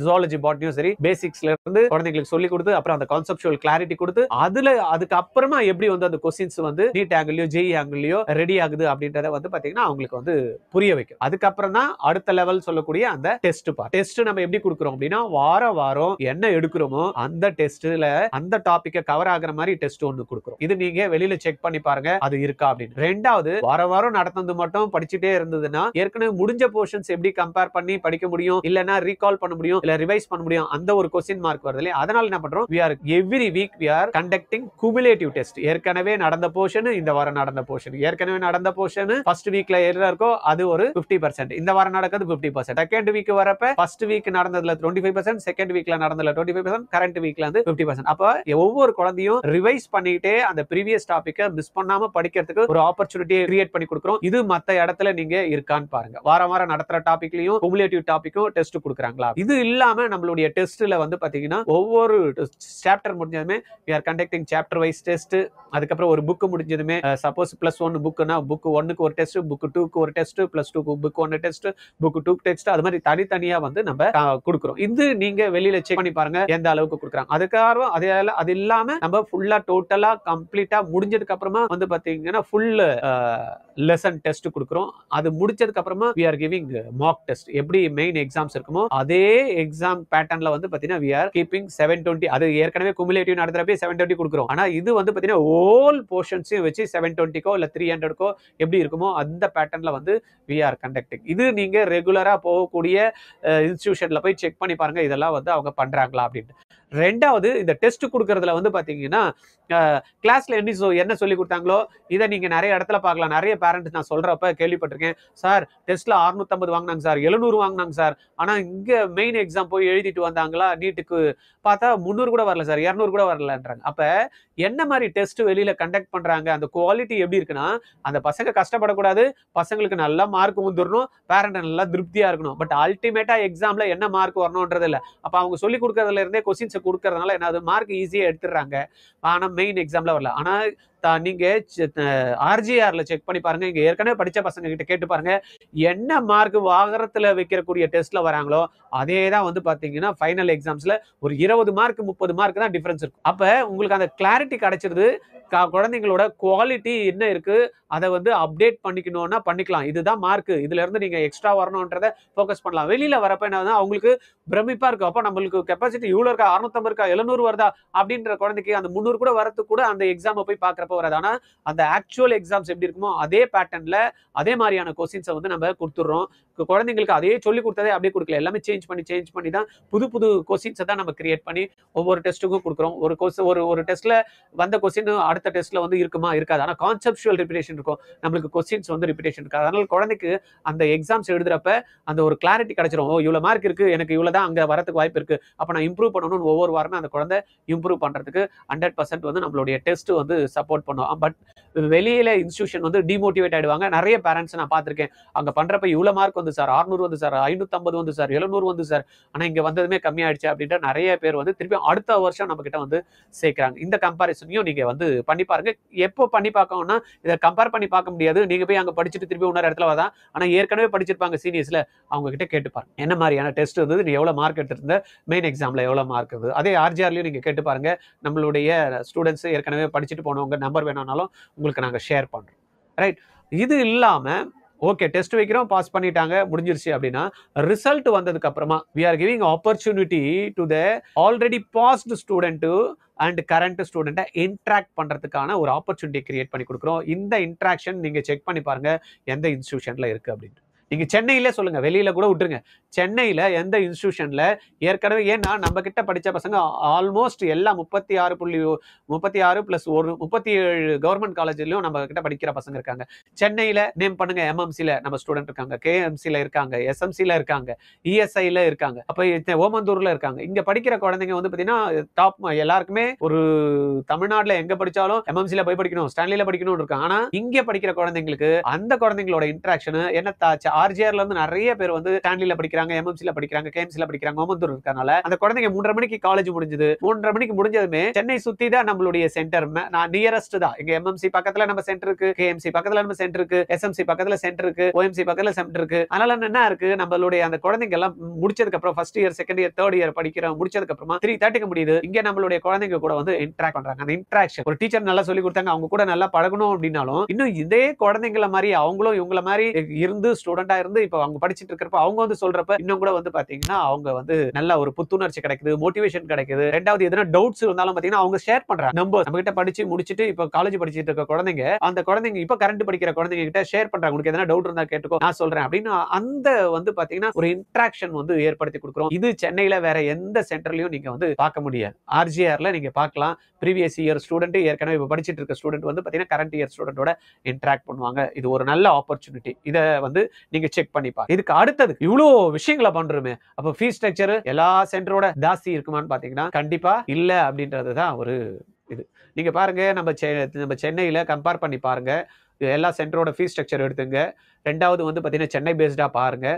ஜூவாலஜி பாட்னியும் சரி, பேசிக்ஸ்ல இருந்து குழந்தைகளுக்கு சொல்லி கொடுத்து அப்புறம் அந்த கான்செப்சுவல் கிளாரிட்டி கொடுத்து அதுக்கு அப்புறமா எப்படி வந்து அந்த क्वेश्चंस வந்து நீட் ஆங்கிள்லயோ ஜேஇ ஆங்கிள்லயோ ரெடி ஆகுது அப்படின்றத வந்து பாத்தீங்கன்னா அவங்களுக்கு வந்து புரிய வைக்கும். அதுக்கப்புறம் தான் அடுத்த லெவல் சொல்லக்கூடிய அந்த டெஸ்ட் பார்ட். டெஸ்ட் நம்ம எப்படி கொடுக்குறோம் அப்படின்னா வாரம் என்ன எடுக்கிறோமோ அந்த டெஸ்ட்ல அந்த டாபிக்கை கவர் ஆகுற மாதிரி டெஸ்ட் ஒன்னு கொடுக்குறோம். இது நீங்க வெளியில செக் பண்ணி பாருங்க அது இருக்கா அப்படின்னு. ரெண்டாவது வாரம் நடந்தது மட்டும் படிச்சுட்டே இருந்ததுன்னா ஏற்கனவே முடிஞ்ச போர்ஷன்ஸ் எப்படி கம்பேர் பண்ணி படிக்க முடியும், இல்லனா ரீகால் பண்ண முடியும், இல்ல ரிவைஸ் பண்ண முடியும், அந்த ஒரு क्वेश्चन மார்க் வருது இல்லையா. அதனால என்ன பண்றோம், we are every week we are conducting cumulative test. ஏற்கனவே நடந்த போர்ஷன், இந்த வாரம் நடந்த போர்ஷன், ஏற்கனவே நடந்த போர்ஷன் ஃபர்ஸ்ட் வீக்ல எதுல இருக்கோ அது ஒரு 50%, இந்த வாரம் நடக்குது 50%, செகண்ட் வீக் வரப்ப ஃபர்ஸ்ட் வீக் நடந்ததுல 25%, செகண்ட் வீக்ல நடந்ததுல 25%, கரண்ட் வீக்ல வந்து 50%. அப்ப ஒவ்வொரு குழந்தையும் ரிவைஸ் பண்ணிட்டே அந்த ப்ரீவியஸ் டாபிக்கை மிஸ் பண்ணாம படிக்கிறதுக்கு ஒரு ஆப்பர்ச்சுனிட்டி கிரியேட் பண்ணி கொடுக்கிறோம். இது மத்த இடத்துல நீங்க இருக்கான்னு பாருங்க. வாரம் நடத்துற டாபிக்லயும் குமுலேட்டிவ் டாபிக்கும் டெஸ்ட் கொடுக்குறாங்களா. இது இல்லாம நம்மளுடைய டெஸ்ட்ல வந்து பாத்தீங்கன்னா ஒவ்வொரு சாப்டர் முடிஞ்சதுமே we are conducting chapter wise test. அதுக்கப்புறம் ஒரு புக் முடிஞ்சதுமே சப்போஸ் +1 புக்னா புக் 1க்கு ஒரு டெஸ்ட், புக் 2க்கு ஒரு டெஸ்ட், +2க்கு புக் 1 டெஸ்ட், புக் 2 டெஸ்ட், அது மாதிரி தனித்தனியா வந்து நம்ம கொடுக்கிறோம். இது நீங்க வெளியில செக் பண்ணி பாருங்க எந்த அளவுக்கு கொடுக்குறாங்க. அதுக்காக அது இல்லாம நம்ம ஃபுல்லா டோட்டலா கம்ப்ளீட்டா முடிஞ்சதுக்கு அப்புறமா வந்து பாத்தீங்கன்னா ஃபுல் லெசன் டெஸ்ட் கொடுக்குறோம். அது முடிச்சதுக்கு அப்புறமா we are giving mock test. எப்படி மெயின் எக்ஸாம்ஸ் இருக்குமோ அதே எக்ஸாம் பேட்டர்ன்ல வந்து பாத்தீங்கன்னா we are keeping 720. அது ஏற்கனவே குமுலேட்டிவ் நடத்துறப்ப 720 கொடுக்குறோம். ஆனா இது வந்து பாத்தீங்கன்னா all portions வச்சு 720கோ இல்ல 300கோ எப்படி இருக்குமோ அந்த பேட்டர்ன்ல வந்து we are conducting. இது நீங்க ரெகுலரா போகக்கூடிய இன்ஸ்டிடியூஷன்ல போய் செக் பண்ணி பாருங்க இதெல்லாம் வந்து அவங்க பண்றாங்களா அப்படின்ட்டு. ரெண்டாவது இந்த டெஸ்ட் கொடுக்கறதுல வந்து பாத்தீங்கன்னா கிளாஸ்ல என்ன சொல்லி கொடுத்தாங்களோ இதை நீங்க நிறைய இடத்துல பார்க்கலாம். நிறைய பேரண்ட்ஸ் நான் சொல்றப்ப கேள்விப்பட்டிருக்கேன், சார் டெஸ்ட்ல 650 வாங்கினாங்க சார், 700 வாங்கினாங்க சார், ஆனா இங்க மெயின் எக்ஸாம் போய் எழுதிட்டு வந்தாங்களா நீட்டுக்கு பார்த்தா 300 கூட வரல சார், 200 கூட வரலன்றாங்க. அப்ப என்ன மாதிரி டெஸ்ட் வெளியில கண்டக்ட் பண்றாங்க, அந்த குவாலிட்டி எப்படி இருக்குன்னா, அந்த பசங்க கஷ்டப்படக்கூடாது, பசங்களுக்கு நல்லா மார்க் வந்துடணும், பேரண்ட் நல்லா திருப்தியா இருக்கணும். பட் அல்டிமேட்டா எக்ஸாம்ல என்ன மார்க் வரணும்ன்றது இல்ல. அப்ப அவங்க சொல்லி கொடுக்கறதுல இருந்தே கொஸ்டின்ஸ் கொடுக்கறதுனால என்ன மார்க் ஈஸியா எடுத்துடுறாங்க, ஆனா மெயின் எக்ஸாம்ல வரல. ஆனா நீங்க ஆர்ஜிஆர்ல செக் பண்ணி பாருங்க, இங்க ஏற்கனவே படிச்ச பசங்க கிட்ட கேட்டு பாருங்க, என்ன மார்க் வாகரத்துல வைக்கக்கூடிய டெஸ்ட்ல வராங்களோ அதே தான் வந்து பாத்தீங்கன்னா ஃபைனல் எக்ஸாம்ஸ்ல ஒரு 20 மார்க் 30 மார்க் தான் டிஃபரன்ஸ் இருக்கும். அப்ப உங்களுக்கு அந்த கிளாரிட்டி கிடைச்சிருது, குழந்தைங்களோட குவாலிட்டி என்ன இருக்கு அதை வந்து அப்டேட் பண்ணிக்கணும்னா பண்ணிக்கலாம். இதுதான் மார்க், இதுல இருந்து நீங்க எக்ஸ்ட்ரா வரணும்ன்றத ஃபோக்கஸ் பண்ணலாம். வெளியில வரப்ப என்ன அவங்களுக்கு பிரமிப்பா இருக்கும், அப்ப நம்மளுக்கு கெப்பாசிட்டி இவ்வளவு இருக்கா, 650 இருக்கா, 700 வருதா அப்படின்ற குழந்தைக்கு அந்த 300 கூட வரதுக்கு கூட அந்த எக்ஸாம் போய் பாக்குறப்ப வராது. ஆனா அந்த ஆக்சுவல் எக்ஸாம்ஸ் எப்படி இருக்குமோ அதே பேட்டர்ன்ல அதே மாதிரியான கொஸ்டின்ஸை வந்து நம்ம கொடுத்துடுறோம். குழந்தைங்களுக்கு அதே சொல்லி கொடுத்ததே அப்படியே கொடுக்கல, எல்லாமே சேஞ்ச் பண்ணி தான் புது புது கொஸ்டின்ஸை தான் நம்ம கிரியேட் பண்ணி ஒவ்வொரு டெஸ்ட்டுக்கும் கொடுக்குறோம். ஒரு டெஸ்ட்ல வந்த கொஸ்டின் அடுத்த டெஸ்ட்ல வந்து இருக்குமா இருக்காது, ஆனா கான்செப்சுவல் ரிப்பீட்டேஷன் இருக்கும், நம்மளுக்கு கொஸ்டின்ஸ் வந்து ரிப்பீட்டேஷன் இருக்காது. அதனால குழந்தைக்கு அந்த எக்ஸாம்ஸ் எழுதுறப்ப அந்த ஒரு கிளாரிட்டி கிடைச்சிரும். இவ்வளவு மார்க் இருக்கு, எனக்கு இவ்வளவுதான் அங்க வரதுக்கு வாய்ப்பு இருக்கு, அப்ப நான் இம்ப்ரூவ் பண்ணணும்னு ஒவ்வொரு வாரமே அந்த குழந்தை இம்ப்ரூவ் பண்றதுக்கு 100% வந்து நம்மளுடைய டெஸ்ட் வந்து சப்போர்ட் பண்ணும். பட் வெளியில இன்ஸ்டிடியூஷன் வந்து டிமோட்டிவேட் ஆயிடுவாங்க. நிறைய பேரண்ட்ஸ் நான் பார்த்திருக்கேன், அங்க பண்றப்ப இவ்வளவு மார்க் வந்து சார், 600 வந்து சார், 550 வந்து சார், 700 வந்து சார், ஆனா இங்க வந்ததுமே கம்மியாயிடுச்சு அப்படின்ற நிறைய பேர் வந்து திருப்பி அடுத்த வருஷம் நம்ம கிட்ட வந்து சேர்க்கிறாங்க. இந்த கம்பாரிசனையும் நீங்க வந்து பண்ணி பாருங்க. எப்போ பண்ணி பார்க்கணும்னா இதை கம்பேர் பண்ணி பார்க்க முடியாது, நீங்க போய் அங்க படிச்சுட்டு திருப்பி இன்னொரு இடத்துல வரதான், ஆனா ஏற்கனவே படிச்சிருப்பாங்க சீனியர்ஸ்ல, அவங்க கிட்ட கேட்டுப்பாருங்க என்ன மாதிரியான டெஸ்ட் இருந்தது, நீ எவ்வளவு மார்க் எடுத்திருந்த, மெயின் எக்ஸாம்ல எவ்வளவு மார்க் இருந்தது. அதே ஆர்ஜிஆர்லயும் நீங்க கேட்டு பாருங்க, நம்மளுடைய ஸ்டூடெண்ட்ஸ் ஏற்கனவே படிச்சுட்டு போனவங்க நம்பர் வேணும்னாலும் உங்களுக்கு நாங்க ஷேர் பண்றோம். ரைட், இது இல்லாம ஓகே டெஸ்ட் வைக்கிறோம், பாஸ் பண்ணிட்டாங்க, முடிஞ்சிருச்சு அப்படின்னா ரிசல்ட் வந்ததுக்கு அப்புறமா we are giving opportunity to the already passed student and current ஸ்டூடெண்ட்டை இன்ட்ராக்ட் பண்றதுக்கான ஒரு ஆப்பர்ச்சுனிட்டி கிரியேட் பண்ணி கொடுக்குறோம். இந்த இன்ட்ராக்ஷன் நீங்க செக் பண்ணி பாருங்க எந்த இன்ஸ்டிடியூஷன்ல இருக்கு அப்படின்னு. நீங்க சென்னையிலே சொல்லுங்க, வெளியில கூட விட்டுருங்க, சென்னையில எந்த இன்ஸ்டிடியூஷன்ல ஏற்கனவே, ஏன்னா நம்ம கிட்ட படிச்ச பசங்க ஆல்மோஸ்ட் எல்லாம் 36 பிளஸ் 37 கவர்மெண்ட் காலேஜ்லயும் நம்ம கிட்ட படிக்கிற பசங்க இருக்காங்க. சென்னையில நேம் பண்ணுங்க, எம்எம்சில நம்ம ஸ்டூடெண்ட் இருக்காங்க, கேஎம்சில இருக்காங்க, எஸ்எம்சில இருக்காங்க, இஎஸ்ஐல இருக்காங்க, அப்ப ஓமந்தூர்ல இருக்காங்க. இங்க படிக்கிற குழந்தைங்க வந்து பாத்தீங்கன்னா டாப், எல்லாருக்குமே ஒரு தமிழ்நாட்டுல எங்க படிச்சாலும் எம்எம்சில போய் படிக்கணும், ஸ்டான்லில படிக்கணும்னு இருக்காங்க. ஆனா இங்க படிக்கிற குழந்தைங்களுக்கு அந்த குழந்தைங்களோட இன்ட்ராக்ஷன் என்ன, ஆர்ஜிஆர்ல இருந்து நிறைய பேர் வந்து ஸ்டான்லில படிக்கிறாங்க, எம்எம்சில படிக்கிறாங்க, கேஎம்சில படிக்கிறாங்க, ஓமந்தூர் இருக்கனால அந்த குழந்தைங்க 3:30 மணிக்கு காலேஜ் முடிஞ்சது. 3:30 மணிக்கு முடிஞ்சதுமே சென்னை சுத்தி தான் நம்மளுடைய சென்டர், நான் நியரஸ்ட் தான். இங்க எம்எம்சி பக்கத்துல நம்ம சென்டர் இருக்கு, கேஎம்சி பக்கத்துல நம்ம சென்டர் இருக்கு, எஸ்எம்சி பக்கத்துல சென்டர் இருக்கு, ஓஎம்சி பக்கத்துல சென்டர் இருக்கு. அதனால என்ன இருக்கு, நம்மளுடைய அந்த குழந்தைங்க எல்லாம் முடிச்சதுக்கு அப்புறம் first year, second year, third year படிக்கிற முடிச்சதுக்கு அப்புறமா 3:30 முடியுது. இங்க நம்மளுடைய குழந்தைங்க கூட வந்து இன்டராக்ட் பண்றாங்க. அந்த இன்டராக்ஷன் ஒரு டீச்சர் நல்லா சொல்லி கொடுத்தாங்க, அவங்க கூட நல்லா பழகணும் அப்படின்னாலும் இன்னும் இதே குழந்தைங்கள மாதிரி அவங்களும் இவங்கள மாதிரி இருந்து ஸ்டூடெண்டா இருந்து இப்ப அவங்க படிச்சிட்டு இருக்கிறப்ப அவங்க வந்து சொல்றப்ப இன்னும் கூட வந்து பாத்தீங்கன்னா அவங்க வந்து நல்ல ஒரு புத்துணர்ச்சி கிடைக்குது, மோட்டிவேஷன் கிடைக்குது. ரெண்டாவது எதனா டவுட்ஸ் இருந்தாலும் பாத்தீங்கன்னா அவங்க ஷேர் பண்றாங்க. நம்ம கிட்ட படிச்சு முடிச்சிட்டு இப்ப காலேஜ் படிச்சிட்டு இருக்க குழந்தைங்க, அந்த குழந்தைங்க இப்ப கரண்ட் படிக்கிற குழந்தைங்க கிட்ட ஷேர் பண்றாங்க, உங்களுக்கு எதனா டவுட் இருந்தா கேட்டுக்கோ, நான் சொல்றேன் அப்படின்னு. அந்த வந்து பாத்தீங்கன்னா ஒரு இன்டராக்ஷன் வந்து ஏற்படுத்தி கொடுக்குறோம். இது சென்னையில வேற எந்த சென்டர்லயும் நீங்க வந்து பார்க்க முடியாது. ஆர்ஜிஆர்ல நீங்க பார்க்கலாம், ப்ரீவியஸ் இயர் ஸ்டூடெண்ட் ஏற்கனவே இப்ப படிச்சிட்டு இருக்க ஸ்டூடெண்ட் வந்து பாத்தீங்கன்னா கரண்ட் இயர் ஸ்டூடெண்டோட இன்டராக்ட் பண்ணுவாங்க. இது ஒரு நல்ல ஆப்பர்ச்சுனிட்டி, இத வந்து நீங்க செக் பண்ணி பாருங்க. இதுக்கு அடுத்தது இவ்வளவு விஷயங்களை பண்றோமே, அப்ப ஃபீஸ் ஸ்ட்ரக்சர் எல்லா சென்டரோட ஜாஸ்தி இருக்குமான்னு பாத்தீங்கன்னா கண்டிப்பா இல்ல அப்படின்றதுதான் ஒரு இது. நீங்க பாருங்க, நம்ம சென்னையில கம்பேர் பண்ணி பாருங்க, எல்லா சென்டரோட ஃபீஸ் ஸ்ட்ரக்சர் எடுத்துங்க. ரெண்டாவது வந்து பாத்தீங்கன்னா சென்னை பேஸ்டா பாருங்க,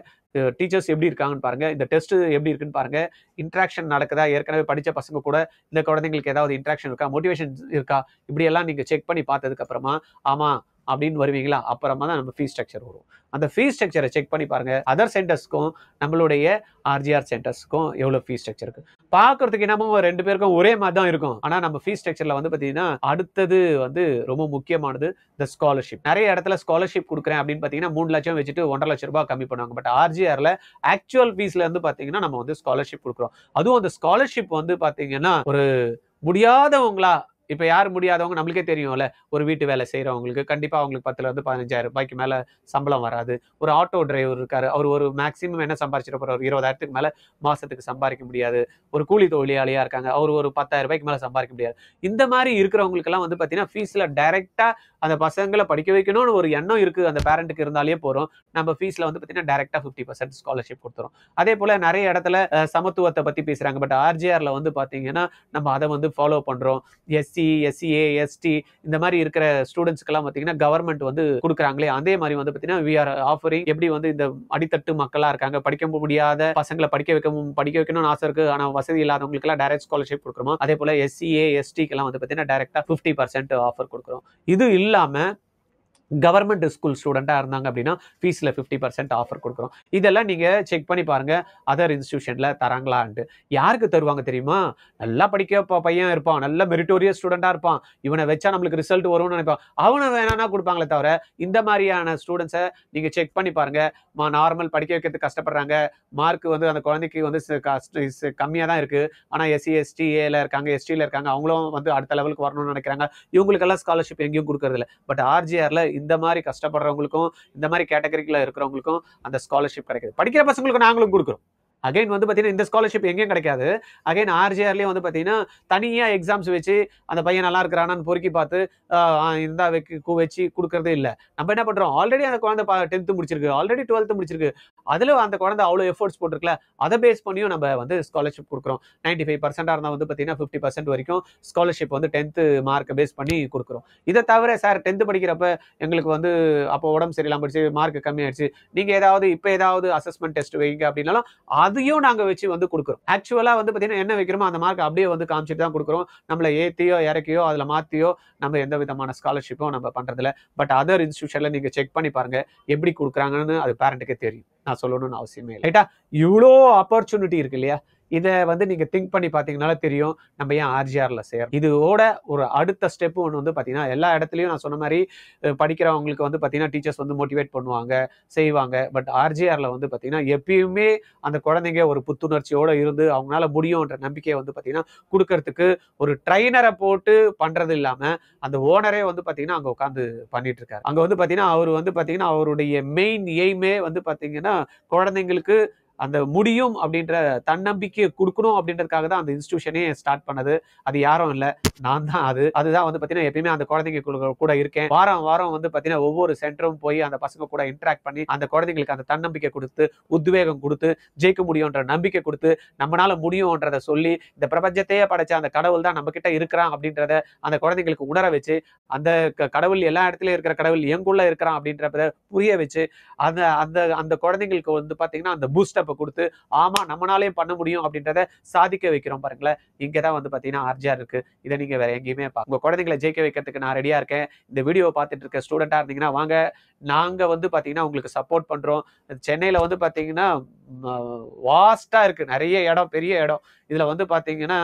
டீச்சர்ஸ் எப்படி இருக்காங்கன்னு பாருங்க, இந்த டெஸ்ட் எப்படி இருக்குன்னு பாருங்க, இன்ட்ராக்ஷன் நடக்குதா, ஏற்கனவே படிச்ச பசங்க கூட இந்த குழந்தைங்களுக்கு ஏதாவது இன்ட்ராக்ஷன் இருக்கா, மோட்டிவேஷன் இருக்கா, இப்படி எல்லாம் நீங்க செக் பண்ணி பார்த்ததுக்கு அப்புறமா ஆமா அப்படின்னு வருவீங்களா, அப்புறமா தான் நம்ம ஃபீஸ் ஸ்ட்ரக்சர் வரும். அந்த ஃபீஸ் ஸ்ட்ரக்சரை செக் பண்ணி பாருங்க, அதர் சென்டர்ஸ்க்கும் நம்மளுடைய ஆர்ஜிஆர் சென்டர்ஸ்க்கும் எவ்வளவு ஃபீஸ் ஸ்ட்ரக்சர் இருக்கு பாக்குறதுக்கு. என்னமோ ரெண்டு பேருக்கும் ஒரே மாதிரி தான் இருக்கும், ஆனா நம்ம ஃபீஸ் ஸ்ட்ரக்சர்ல வந்து பாத்தீங்கன்னா அடுத்தது வந்து ரொம்ப முக்கியமானது இந்த ஸ்காலர்ஷிப். நிறைய இடத்துல ஸ்காலர்ஷிப் கொடுக்குறேன் அப்படின்னு பாத்தீங்கன்னா 3 லட்சம் வச்சுட்டு 1.5 லட்சம் ரூபாய் கம்மி பண்ணுவாங்க. பட் ஆர்ஜிஆர்ல ஆக்சுவல் ஃபீஸ்ல இருந்து பாத்தீங்கன்னா நம்ம வந்து ஸ்காலர்ஷிப் கொடுக்குறோம். அதுவும் அந்த ஸ்காலர்ஷிப் வந்து பாத்தீங்கன்னா ஒரு முடியாதவங்களா இப்ப யார் முடியாதவங்க நம்மளுக்கே தெரியும்ல. ஒரு வீட்டு வேலை செய்றவங்களுக்கு கண்டிப்பா அவங்களுக்கு 10,000 15,000 ரூபாய்க்கு மேல சம்பளம் வராது. ஒரு ஆட்டோ டிரைவர் இருக்காரு. அவர் ஒரு மேக்ஸிமம் என்ன சம்பாரிச்சிட போறாரு? 20,000க்கு மேல மாசத்துக்கு சம்பாரிக்க முடியாது. ஒரு கூலி தொழிலாளியா இருக்காங்க. அவர் ஒரு 10,000 ரூபாய்க்கு மேல சம்பாரிக்க முடியாது. இந்த மாரி இருக்கிறவங்களுக்கெல்லாம் வந்து பார்த்தீங்கன்னா, ஃபீஸ்ல டைரக்ட்டா அந்த பசங்கள படிக்க வைக்கணும்னு ஒரு எண்ணம் இருக்கு. அந்த பேரண்ட்க்கு இருந்தாலே போதும். நம்ம ஃபீஸ்ல வந்து பார்த்தீங்கன்னா, டைரக்ட்டா 50% ஸ்காலர்ஷிப் குடுத்துறோம். அதேபோல நெறைய இடத்துல சமத்துவத்த பத்தி பேசுறாங்க. பட் ஆர்ஜிஆர்ல வந்து பார்த்தீங்கன்னா, நம்ம அத வந்து ஃபாலோ பண்றோம். எஸ்சி, எஸ்சிஏ, எஸ்டி இந்த மாரி இருக்கிற ஸ்டூடண்ட்ஸ்க்கெல்லாம் பார்த்தீங்கன்னா, கவர்ன்மெண்ட் வந்து குடுக்குறாங்களே, அதே மாரி வந்து பார்த்தீங்கன்னா, வி ஆர் ஆஃபரிங் எப்படி வந்து இந்த அடித்தட்டு மக்களா இருக்காங்க, படிக்க முடியாத பசங்கள படிக்க வைக்கணும்னு ஆசை இருக்கு. ஆனா வசதி இல்லாதவங்களுக்கெல்லாம் டைரக்ட் ஸ்காலர்ஷிப் குடுக்குறோமோ, அதேபோல எஸ்சிஏ, எஸ்டிக்கெல்லாம் வந்து பார்த்தீங்கன்னா, டைரக்ட்டா 50% ஆஃபர் குடுக்குறோம். இது இல்லாம கவர்மெண்ட் ஸ்கூல் ஸ்டூடெண்டா இருந்தாங்க அப்படின்னா ஃபீஸ்ல 50% ஆஃபர் கொடுக்குறோம். இதெல்லாம் நீங்க செக் பண்ணி பாருங்க அதர் இன்ஸ்டிடியூஷன்ல தராங்களான்ட்டு. யாருக்கு தருவாங்க தெரியுமா? நல்லா படிக்க பையன் இருப்பான், நல்ல மெரிட்டோரியஸ் ஸ்டூடெண்டா இருப்பான், இவனை வச்சா நம்மளுக்கு ரிசல்ட் வரும்னு நினைப்பான், அவனை வேணாம்னா கொடுப்பாங்களே தவிர இந்த மாதிரியான ஸ்டூடெண்ட்ஸை நீங்க செக் பண்ணி பாருங்க. நார்மல் படிக்க வைக்கிறதுக்கு கஷ்டப்படுறாங்க, மார்க் வந்து அந்த குழந்தைக்கு வந்து கம்மியா தான் இருக்கு, ஆனா எஸ்சி எஸ்டி ஏல இருக்காங்க, எஸ்டில இருக்காங்க, அவங்களும் வந்து அடுத்த லெவலுக்கு வரணும்னு நினைக்கிறாங்க, இவங்களுக்கெல்லாம் ஸ்காலர்ஷிப் எங்கேயும் கொடுக்கறது இல்லை. பட் ஆர்ஜிஆர்ல இந்த மாதிரி கஷ்டப்படுறவங்களுக்கும் இந்த மாதிரி கேட்டகரிக்குள்ள இருக்கிறவங்களுக்கும் அந்த ஸ்காலர்ஷிப் கிடைக்குது. படிக்கிற பசங்களுக்கு நாங்களும் கொடுக்குறோம். அகைன் வந்து பார்த்தீங்கன்னா இந்த ஸ்காலர்ஷிப் எங்கேயும் கிடைக்காது. அகைன் ஆர்ஜிஆர்லேயே வந்து பார்த்தீங்கன்னா தனியாக எக்ஸாம்ஸ் வச்சு அந்த பையன் நல்லா இருக்கிறானான்னு பொறுக்கி பார்த்து இருந்தா வச்சு கொடுக்கறதே இல்லை. நம்ம என்ன பண்ணுறோம், ஆல்ரெடி அந்த குழந்தை 10th முடிச்சிருக்கு, ஆல்ரெடி 12th முடிச்சிருக்கு, அதில் அந்த குழந்தை அவ்வளோ எஃபோர்ட்ஸ் போட்டிருக்கல, அதை பேஸ் பண்ணியும் நம்ம வந்து ஸ்காலர்ஷிப் கொடுக்குறோம். 95% இருந்தால் வந்து பார்த்தீங்கன்னா 50% வரைக்கும் ஸ்காலர்ஷிப் வந்து 10th மார்க்கை பேஸ் பண்ணி கொடுக்குறோம். இதை தவிர சார் 10th படிக்கிறப்ப எங்களுக்கு வந்து அப்போ உடம்பு சரியில்லாம போயிடுச்சு, மார்க் கம்மியாயிடுச்சு, நீங்கள் ஏதாவது அசஸ்மெண்ட் டெஸ்ட் வைங்க அப்படின்னாலும் அதையும் நாங்க வச்சு வந்து கொடுக்குறோம். ஆக்சுவலா வந்து பாத்தீங்கன்னா என்ன வைக்கிறோமோ அந்த மார்க் அப்படியே வந்து காமிச்சிட்டு தான் கொடுக்குறோம். நம்மள ஏத்தியோ இறக்கியோ அதுல மாத்தியோ நம்ம எந்த விதமான ஸ்காலர்ஷிப்பும் நம்ம பண்றதில்ல. பட் அதர் இன்ஸ்டிடியூஷன்ல நீங்க செக் பண்ணி பாருங்க எப்படி கொடுக்குறாங்கன்னு. அது பேரண்ட்டுக்கே தெரியும், நான் சொல்லணும்னு அவசியமே இல்லை. ரைட்டா? இவ்வளோ ஆப்பர்ச்சுனிட்டி இருக்கு இல்லையா? இதை வந்து நீங்க திங்க் பண்ணி பார்த்தீங்கனால தெரியும் நம்ம ஏன் ஆர்ஜிஆர்ல சேரும். இதோட ஒரு அடுத்த ஸ்டெப் ஒன்று வந்து பார்த்தீங்கன்னா, எல்லா இடத்துலையும் நான் சொன்ன மாதிரி படிக்கிறவங்களுக்கு வந்து பார்த்தீங்கன்னா டீச்சர்ஸ் வந்து மோட்டிவேட் பண்ணுவாங்க, செய்வாங்க. பட் ஆர்ஜிஆர்ல வந்து பார்த்தீங்கன்னா எப்பயுமே அந்த குழந்தைங்க ஒரு புத்துணர்ச்சியோட இருந்து அவங்களால முடியும்ன்ற நம்பிக்கையை வந்து பார்த்தீங்கன்னா கொடுக்கறதுக்கு ஒரு ட்ரைனரை போட்டு பண்றது இல்லாம அந்த ஓனரே வந்து பார்த்தீங்கன்னா அங்கே உட்காந்து பண்ணிட்டு இருக்காரு. அங்கே வந்து பார்த்தீங்கன்னா அவர் வந்து பார்த்தீங்கன்னா அவருடைய மெயின் எய்மே வந்து பார்த்தீங்கன்னா குழந்தைங்களுக்கு அந்த முடியும் அப்படின்ற தன்னம்பிக்கையை கொடுக்கணும் அப்படின்றதுக்காக தான் அந்த இன்ஸ்டிடியூஷனே ஸ்டார்ட் பண்ணது. அது யாரும் இல்லை, நான் தான். அதுதான் வந்து பார்த்தீங்கன்னா எப்பயுமே அந்த குழந்தைங்க கூட இருக்கேன். வாரம் வாரம் வந்து பார்த்தீங்கன்னா ஒவ்வொரு சென்டரும் போய் அந்த பசங்க கூட இன்டராக்ட் பண்ணி அந்த குழந்தைங்களுக்கு அந்த தன்னம்பிக்கை கொடுத்து உத்வேகம் கொடுத்து ஜெயிக்க முடியும்ன்ற நம்பிக்கை கொடுத்து நம்மளால முடியும்ன்றதை சொல்லி இந்த பிரபஞ்சத்தையே படைச்ச அந்த கடவுள் தான் நம்ம கிட்ட இருக்கிறான் அப்படின்றத அந்த குழந்தைங்களுக்கு உணர வச்சு, அந்த கடவுள் எல்லா இடத்துலயும் இருக்கிற கடவுள் எங்குள்ள இருக்கிறான் அப்படின்றத புரிய வச்சு அந்த அந்த அந்த குழந்தைங்களுக்கு வந்து பார்த்தீங்கன்னா அந்த பூஸ்டப் கொடுத்து ஆமா நம்மளாலே பண்ண முடியும் அப்படின்றத சாதிக்க வைக்கிறோம். பாருங்களேன், இங்கதான் வந்து பாத்தீங்கன்னா ஆர்ஜிஆர் இருக்கு. இதை நீங்க வேற எங்கேயுமே உங்க குழந்தைங்களை ஜெயிக்க வைக்கிறதுக்கு நான் ரெடியா இருக்கேன். இந்த வீடியோ பார்த்துட்டு இருக்க ஸ்டூடெண்டா இருந்தீங்கன்னா வாங்க, நாங்க வந்து பாத்தீங்கன்னா உங்களுக்கு சப்போர்ட் பண்றோம். சென்னையில வந்து பாத்தீங்கன்னா வாஸ்டா இருக்கு, நிறைய இடம், பெரிய இடம். இதுல வந்து பாத்தீங்கன்னா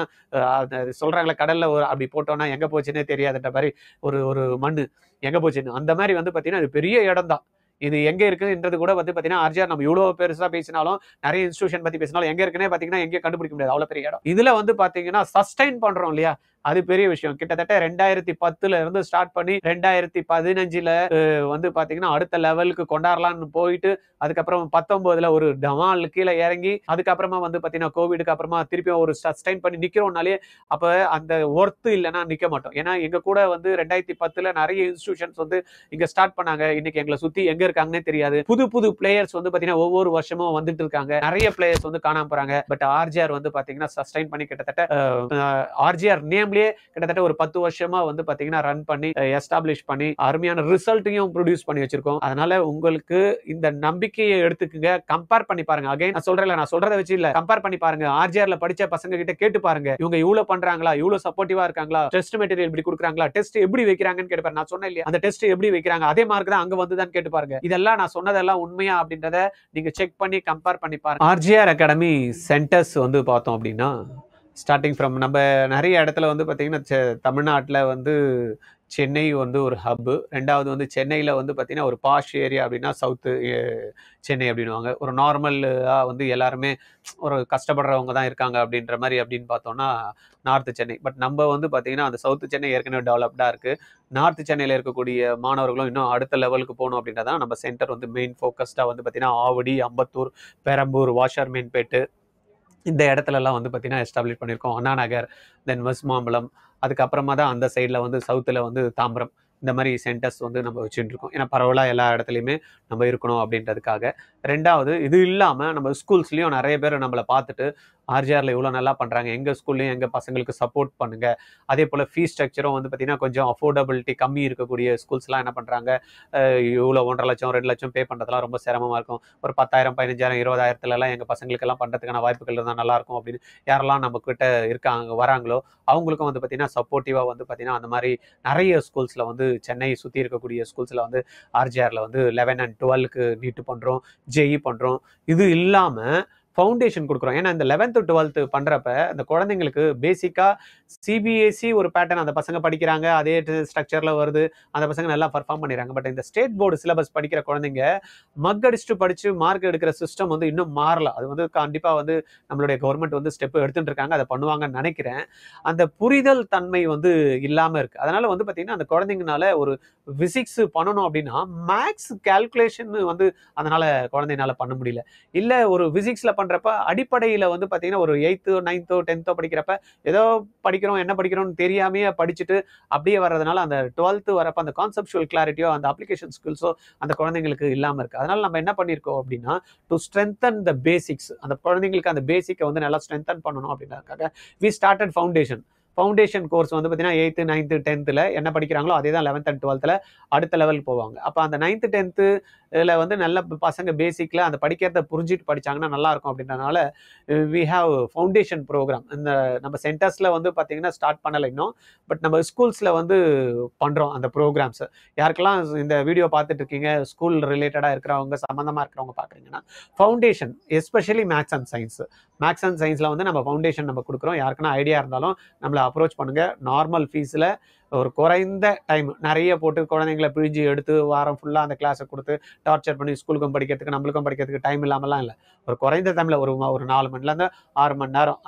சொல்றாங்களே கடல்ல ஒரு அப்படி போட்டோம்னா எங்க போச்சுன்னே தெரியாதுன்ற மாதிரி ஒரு மண்ணு எங்க போச்சுன்னு, அந்த மாதிரி வந்து பாத்தீங்கன்னா இது பெரிய இடம் தான். இது எங்க இருக்குன்றது கூட வந்து பாத்தீங்கன்னா ஆர்ஜிஆர் நம்ம இவ்வளவு பெருசா பேசினாலும் நிறைய இன்ஸ்டிடியூஷன் பத்தி பேசினாலும் எங்க இருக்குன்னே பாத்தீங்கன்னா எங்கேயும் கண்டுபிடிக்க முடியாது, அவ்வளவு பெரிய இடம். இதுல வந்து பாத்தீங்கன்னா சஸ்டைன் பண்றோம் இல்லையா, அது பெரிய விஷயம். கிட்டத்தட்ட 2010ல இருந்து ஸ்டார்ட் பண்ணி 2015ல வந்து பாத்தீங்கன்னா அடுத்த லெவலுக்கு கொண்டாடலாம்னு போயிட்டு அதுக்கப்புறம் 19ல ஒரு டமால் கீழே இறங்கி அதுக்கப்புறமா வந்து பாத்தீங்கன்னா கோவிடுக்கு அப்புறமா திருப்பி ஒரு சஸ்டைன் பண்ணி நிக்கிறோம்னாலே அப்ப அந்த ஒர்த்து இல்லைன்னா நிக்க மாட்டோம். ஏன்னா எங்க கூட வந்து 2010ல நிறைய இன்ஸ்டிடியூஷன்ஸ் வந்து இங்க ஸ்டார்ட் பண்ணாங்க. இன்னைக்கு எங்களை சுத்தி எங்க இருக்காங்கன்னே தெரியாது. புது பிளேயர்ஸ் வந்து பாத்தீங்கன்னா ஒவ்வொரு வருஷமும் வந்துட்டு இருக்காங்க. நிறைய பிளேயர்ஸ் வந்து காணாம போறாங்க. பட் ஆர்ஜிஆர் வந்து பாத்தீங்கன்னா சஸ்டைன் பண்ணி கிட்டத்தட்ட ஆர்ஜிஆர் நேம்லயே கிட்டத்தட்ட ஒரு 10 வருஷமா வந்து பாத்தீங்கன்னா ரன் பண்ணி எஸ்டாப்ளிஷ் பண்ணி அருமையான ரிசல்ட்டையும் ப்ரொடியூஸ் பண்ணி வச்சிருக்கோம். அதனால உங்களுக்கு இந்த நம்பிக்கையை எடுத்துக்குங்க, கம்பேர் பண்ணி பாருங்க. அகைன் நான் சொல்றேன், நான் சொல்றதை வச்சு இல்ல, கம்பேர் பண்ணி பாருங்க. ஆர்ஜிஆர்ல படிச்ச பசங்க கிட்ட கேட்டு பாருங்க, இவங்க இவ்வளவு பண்றாங்களா, இவ்வளவு சப்போர்ட்டிவா இருக்காங்களா, டெஸ்ட் மெட்டீரியல் இப்படி கொடுக்குறாங்களா, டெஸ்ட் எப்படி வைக்கிறாங்கன்னு கேட்டு பாருங்க. நான் சொன்னேன் இல்லையா, அந்த டெஸ்ட் எப்படி வைக்கிறாங்க, அதே மார்க் தான் அங்க வந்துதான் கேட்டு பாருங்க. இதெல்லாம் நான் சொன்னதெல்லாம் உண்மையா அப்படின்றத நீங்க செக் பண்ணி கம்பேர் பண்ணி பாருங்க. ஆர்ஜிஆர் அகாடமி சென்டர்ஸ் வந்து பார்த்தோம் அப்படின்னா ஸ்டார்டிங் ஃப்ரம் நம்ம நிறைய இடத்துல வந்து பார்த்தீங்கன்னா தமிழ்நாட்டில் வந்து சென்னை வந்து ஒரு ஹப்பு. 2வது வந்து சென்னையில வந்து பார்த்தீங்கன்னா, ஒரு பாஷ் ஏரியா அப்படின்னா சவுத்து சென்னை அப்படின்னுவாங்க. ஒரு நார்மலா வந்து எல்லாருமே ஒரு கஷ்டப்படுறவங்க தான் இருக்காங்க அப்படின்ற மாரி அப்படின்னு பார்த்தோம்னா, நார்த் சென்னை. பட் நம்ம வந்து பார்த்தீங்கன்னா, அந்த சவுத் சென்னை ஏற்கனவே டெவலப்டா இருக்கு. நார்த் சென்னையில இருக்கக்கூடிய மாணவர்களும் இன்னும் அடுத்த லெவலுக்கு போணும் அப்படின்றதான் நம்ம சென்டர் வந்து மெயின் ஃபோக்கஸ்டா வந்து பார்த்தீங்கன்னா, ஆவடி, அம்பத்தூர், பெரம்பூர், வாஷர்மேன்பேட்டு இந்த இடத்துலலாம் வந்து பார்த்தீங்கன்னா எஸ்டாப்ளிஷ் பண்ணியிருக்கோம். அண்ணா நகர், தென் வெஸ்ட் மாம்பலம், அதுக்கப்புறமா தான் அந்த சைடில் வந்து சவுத்தில் வந்து தாம்பரம். இந்த மாதிரி சென்டர்ஸ் வந்து நம்ம வச்சுட்டு இருக்கோம். ஏன்னா பரவலாக எல்லா இடத்துலையுமே நம்ம இருக்கணும் அப்படின்றதுக்காக. 2வது இது இல்லாமல் நம்ம ஸ்கூல்ஸ்லேயும் நிறைய பேர் நம்மளை பார்த்துட்டு ஆர்ஜிஆரில் இவ்வளோ நல்லா பண்ணுறாங்க, எங்கள் ஸ்கூல்லையும் எங்கள் பசங்களுக்கு சப்போர்ட் பண்ணுங்க. அதே போல் ஃபீஸ் ஸ்ட்ரக்சரும் வந்து பார்த்தீங்கன்னா கொஞ்சம் அஃபோர்டபிலிட்டி கம்மி இருக்கக்கூடிய ஸ்கூல்ஸ்லாம் என்ன பண்ணுறாங்க, இவ்வளோ 1,50,000 2,00,000 பே பண்ணுறதுலாம் ரொம்ப சிரமமாக இருக்கும். ஒரு 10,000 15,000 20,000 எங்கள் பசங்களுக்கெல்லாம் பண்ணுறதுக்கான வாய்ப்புகள் இருந்தால் நல்லாயிருக்கும் அப்படின்னு யாரெல்லாம் நம்ம கிட்ட இருக்காங்க வராங்களோ அவங்களுக்கும் வந்து பார்த்தீங்கன்னா சப்போர்ட்டிவாக வந்து பார்த்தீங்கன்னா அந்த மாதிரி நிறைய ஸ்கூல்ஸில் வந்து சென்னை சுற்றி இருக்கக்கூடிய ஸ்கூல்ஸில் வந்து ஆர்ஜிஆரில் வந்து 11 and 12க்கு நீட்டு பண்ணுறோம், ஜேஇ பண்ணுறோம். இது இல்லாமல் ஃபவுண்டேஷன் கொடுக்குறோம். ஏன்னா இந்த 11th 12th பண்ணுறப்ப அந்த குழந்தைங்களுக்கு பேசிக்காக சிபிஎஸ்சி ஒரு பேட்டர்ன் அந்த பசங்க படிக்கிறாங்க, அதே ஸ்ட்ரக்சரில் வருது, அந்த பசங்க நல்லா பர்ஃபார்ம் பண்ணிடுறாங்க. பட் இந்த ஸ்டேட் போர்டு சிலபஸ் படிக்கிற குழந்தைங்க மக்கடிச்சுட்டு படித்து மார்க் எடுக்கிற சிஸ்டம் வந்து இன்னும் மாறல. அது வந்து கண்டிப்பாக வந்து நம்மளுடைய கவர்மெண்ட் வந்து ஸ்டெப் எடுத்துட்டு இருக்காங்க, அதை பண்ணுவாங்கன்னு நினைக்கிறேன். அந்த புரிதல் தன்மை வந்து இல்லாமல் இருக்குது. அதனால் வந்து பார்த்திங்கன்னா அந்த குழந்தைங்கனால ஒரு ஃபிசிக்ஸ் பண்ணணும் அப்படின்னா மேக்ஸ் கால்குலேஷன் வந்து அதனால் குழந்தைனால பண்ண முடியல. இல்லை ஒரு ஃபிசிக்ஸில் பண்ணுறப்ப அடிப்படையில் வந்து பார்த்திங்கன்னா ஒரு 8th 9th 10th படிக்கிறப்ப ஏதோ படிக்கிறோம் என்ன படிக்கிறோம்னு தெரியாமையே படிச்சுட்டு அப்படியே வர்றதுனால அந்த 12th வரப்போ அந்த கான்செப்சுவல் கிளாரிட்டியோ அந்த அப்ளிகேஷன் ஸ்கில்ஸோ அந்த குழந்தைங்களுக்கு இல்லாமல் இருக்குது. அதனால் நம்ம என்ன பண்ணியிருக்கோம் அப்படின்னா டு ஸ்ட்ரென்தன் த பேசிக்ஸ், அந்த குழந்தைங்களுக்கு அந்த பேசிக்கை வந்து நல்லா ஸ்ட்ரென்தன் பண்ணணும் அப்படின்றதுக்காக வி ஸ்டார்டட் ஃபவுண்டேஷன் கோர்ஸ் வந்து பார்த்தீங்கன்னா 8th 9th 10th என்ன படிக்கிறாங்களோ அதே தான் 11th and 12th அடுத்த லெவல் போவாங்க. அப்போ அந்த 9th 10th வந்து நல்ல பசங்க பேசிக்கில் அந்த படிக்கிறத புரிஞ்சுட்டு படித்தாங்கன்னா நல்லாயிருக்கும் அப்படின்றனால வி ஹாவ் ஃபவுண்டேஷன் ப்ரோக்ராம் இந்த நம்ம சென்டர்ஸில் வந்து பார்த்தீங்கன்னா ஸ்டார்ட் பண்ணலை இன்னும். பட் நம்ம ஸ்கூல்ஸில் வந்து பண்ணுறோம் அந்த ப்ரோக்ராம்ஸ். யாருக்கெல்லாம் இந்த வீடியோ பார்த்துட்டு இருக்கீங்க ஸ்கூல் ரிலேட்டடாக இருக்கிறவங்க சம்மந்தமாக இருக்கிறவங்க பார்க்குறீங்கன்னா ஃபவுண்டேஷன் எஸ்பெஷலி மேத்ஸ் அண்ட் சயின்ஸில் வந்து நம்ம ஃபவுண்டேஷன் நம்ம கொடுக்குறோம். யாருக்குன்னா ஐடியா இருந்தாலும் நம்மளை அப்ரோச் பண்ணுங்கள். நார்மல் ஃபீஸில் ஒரு குறைந்த டைம் நிறைய போட்டு குழந்தைங்களை பிழிஞ்சு எடுத்து வாரம் ஃபுல்லாக அந்த கிளாஸை கொடுத்து டார்ச்சர் பண்ணி ஸ்கூலுக்கும் படிக்கிறதுக்கு நம்மளுக்கும் படிக்கிறதுக்கு டைம் இல்லாமலாம் இல்லை. ஒரு குறைந்த டைமில் ஒரு 4 மணிலேருந்து 6 மணி நேரம்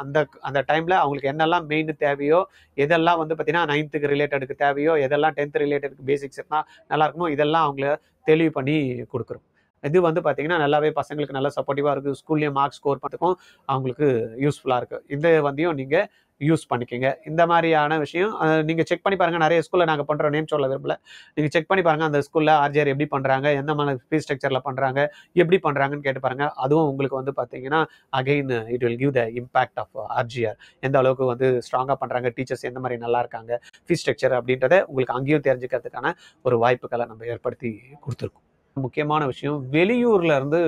அந்த டைமில் அவங்களுக்கு என்னெல்லாம் மெயின் தேவையோ, எதெல்லாம் வந்து பார்த்தீங்கன்னா 9th ரிலேட்டடுக்கு தேவையோ, எதெல்லாம் 10th ரிலேட்டடுக்கு பேசிக்ஸ் இருந்தால் நல்லா இருக்குமோ இதெல்லாம் அவங்கள தெளிவு பண்ணி கொடுக்குறோம். இது வந்து பார்த்தீங்கன்னா நல்லாவே பசங்களுக்கு நல்லா சப்போர்ட்டிவாக இருக்குது. ஸ்கூல்லேயும் மார்க் ஸ்கோர் பண்ணுறதுக்கும் அவங்களுக்கு யூஸ்ஃபுல்லாக இருக்குது. இந்த வந்தியும் நீங்கள் யூஸ் பண்ணிக்கோங்க. இந்த மாதிரியான விஷயம் நீங்கள் செக் பண்ணி பாருங்கள். நிறைய ஸ்கூலில் நாங்கள் பண்ணுற நேம் சொல்ல விரும்பல. நீங்கள் செக் பண்ணி பாருங்கள் அந்த ஸ்கூலில் ஆர்ஜிஆர் எப்படி பண்ணுறாங்க, எந்த மாதிரி ஃபீஸ் ஸ்ட்ரக்சரில் பண்ணுறாங்க, எப்படி பண்ணுறாங்கன்னு கேட்டு பாருங்கள். அதுவும் உங்களுக்கு வந்து பார்த்தீங்கன்னா again it will give the impact of RGR. எந்த அளவுக்கு வந்து ஸ்ட்ராங்காக பண்ணுறாங்க, டீச்சர்ஸ் எந்த மாதிரி நல்லா இருக்காங்க, ஃபீஸ் ஸ்ட்ரக்சர் அப்படின்றத உங்களுக்கு அங்கேயும் தெரிஞ்சுக்கிறதுக்கான ஒரு வாய்ப்புகளை நம்ம ஏற்படுத்தி கொடுத்துருக்கோம். முக்கியமான விஷயம், வெளியூர்ல இருந்து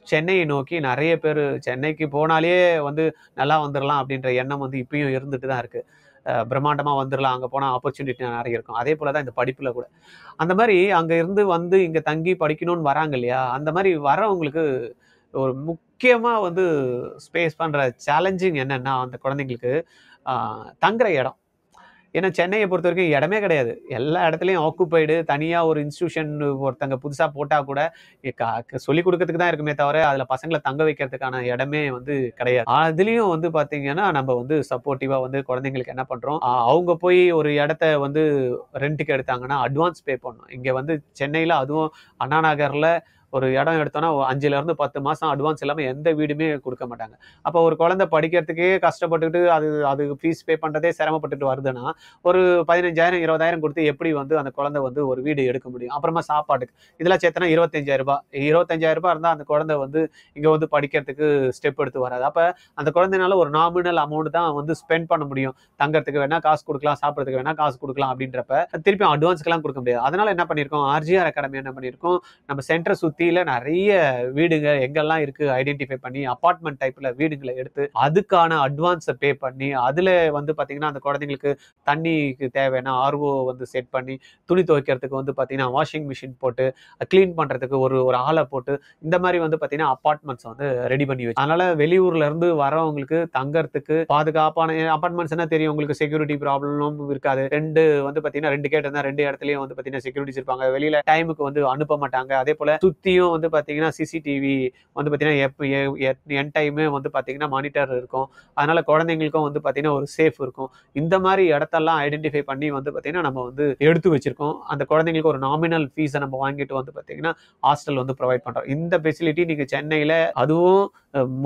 சென்னையை நோக்கி நிறைய பேர் சென்னைக்கு போனாலே வந்து நல்லா வந்துடலாம் அப்படின்ற எண்ணம் வந்து இப்பயும் இருந்துட்டு தான் இருக்கு. பிரம்மாண்டமா வந்துடலாம், அங்கே போனால் ஆப்பர்ச்சுனிட்டி நிறைய இருக்கும். அதே போல தான் இந்த படிப்புல கூட அந்த மாதிரி அங்க இருந்து வந்து இங்க தங்கி படிக்கணும்னு வராங்க இல்லையா, அந்த மாதிரி வரவங்களுக்கு ஒரு முக்கியமா வந்து ஸ்பேஸ் பண்ற சேலஞ்சிங் என்னன்னா அந்த குழந்தைங்களுக்கு தங்குற இடம். ஏன்னா சென்னையை பொறுத்த வரைக்கும் இடமே கிடையாது. எல்லா இடத்துலையும் ஆக்குப்பைடு. தனியாக ஒரு இன்ஸ்டியூஷன் ஒருத்தங்க புதுசாக போட்டால் கூட சொல்லிக் கொடுக்கறதுக்கு தான் இருக்குமே தவிர அதில் பசங்களை தங்க வைக்கிறதுக்கான இடமே வந்து கிடையாது. அதுலேயும் வந்து பார்த்தீங்கன்னா நம்ம வந்து சப்போர்ட்டிவாக வந்து குழந்தைங்களுக்கு என்ன பண்ணுறோம், அவங்க போய் ஒரு இடத்த வந்து ரெண்ட்டுக்கு எடுத்தாங்கன்னா அட்வான்ஸ் பே பண்ணணும். இங்கே வந்து சென்னையில் அதுவும் அண்ணா நகரில் ஒரு இடம் எடுத்தோன்னா 5லேருந்து 10 மாதம் அட்வான்ஸ் இல்லாமல் எந்த வீடுமே கொடுக்க மாட்டாங்க. அப்போ ஒரு குழந்தை படிக்கிறதுக்கே கஷ்டப்பட்டுக்கிட்டு அது ஃபீஸ் பே பண்ணுறதே சிரமப்பட்டுட்டு வருதுன்னா ஒரு 15,000 20,000 கொடுத்து எப்படி வந்து அந்த குழந்தை வந்து ஒரு வீடு எடுக்க முடியும்? அப்புறமா சாப்பாட்டுக்கு இதெல்லாம் சேர்த்தனா 25,000 இருந்தால் அந்த குழந்தை வந்து இங்கே வந்து படிக்கிறதுக்கு ஸ்டெப் எடுத்து வராது. அப்போ அந்த குழந்தைனால ஒரு நாமினல் அமௌண்ட் தான் வந்து ஸ்பெண்ட் பண்ண முடியும். தங்கறதுக்கு வேணா காசு கொடுக்கலாம், சாப்பிட்றதுக்கு வேணா காசு கொடுக்கலாம் அப்படின்றப்ப திருப்பி அட்வான்ஸ்க்கெல்லாம் கொடுக்க முடியாது. அதனால என்ன பண்ணியிருக்கோம், ஆர்ஜிஆர் அகாடமி என்ன பண்ணியிருக்கோம், நம்ம சென்டரை சுற்றி சுத்தியில நிறைய வீடுங்க எங்கெல்லாம் இருக்கு ஐடென்டிஃபை பண்ணி அபார்ட்மெண்ட் டைப்ல வீடுகளை எடுத்து அதுக்கான அட்வான்ஸை பே பண்ணி அதுல வந்து பாத்தீங்கன்னா அந்த குழந்தைங்களுக்கு தண்ணிக்கு தேவையான ஆர்ஓ வந்து செட் பண்ணி துணி துவைக்கிறதுக்கு வந்து பாத்தீங்கன்னா வாஷிங் மிஷின் போட்டு கிளீன் பண்றதுக்கு ஒரு ஒரு ஆளை போட்டு இந்த மாதிரி வந்து பாத்தீங்கன்னா அபார்ட்மெண்ட்ஸ் வந்து ரெடி பண்ணி வச்சு அதனால வெளியூர்ல இருந்து வரவங்களுக்கு தங்கறதுக்கு பாதுகாப்பான அபார்ட்மெண்ட்ஸ் என்ன தெரியும் உங்களுக்கு செக்யூரிட்டி ப்ராப்ளமும் இருக்காது வந்து பாத்தீங்கன்னா 2 கேட் இருந்தா 2 இடத்துலயும் வந்து பாத்தீங்கன்னா செக்யூரிட்டிஸ் இருப்பாங்க வெளியில டைமுக்கு வந்து அனுப்ப மாட்டாங்க அதே போல சுத்தியும் வந்து பாத்தீங்கன்னா சிசிடிவி வந்து பாத்தீங்கன்னா என் டைமே வந்து பாத்தீங்கன்னா மானிட்டர் இருக்கும் அதனால குழந்தைங்களுக்கும் வந்து பாத்தீங்கன்னா ஒரு சேஃப் இருக்கும் இந்த மாதிரி இடத்தெல்லாம் ஐடென்டிஃபை பண்ணி வந்து பாத்தீங்கன்னா நம்ம வந்து எடுத்து வச்சிருக்கோம் அந்த குழந்தைங்களுக்கு ஒரு நாமினல் ஃபீஸை நம்ம வாங்கிட்டு வந்து பாத்தீங்கன்னா ஹாஸ்டல் வந்து ப்ரொவைட் பண்றோம் இந்த ஃபெசிலிட்டி நீங்க சென்னையில அதுவும்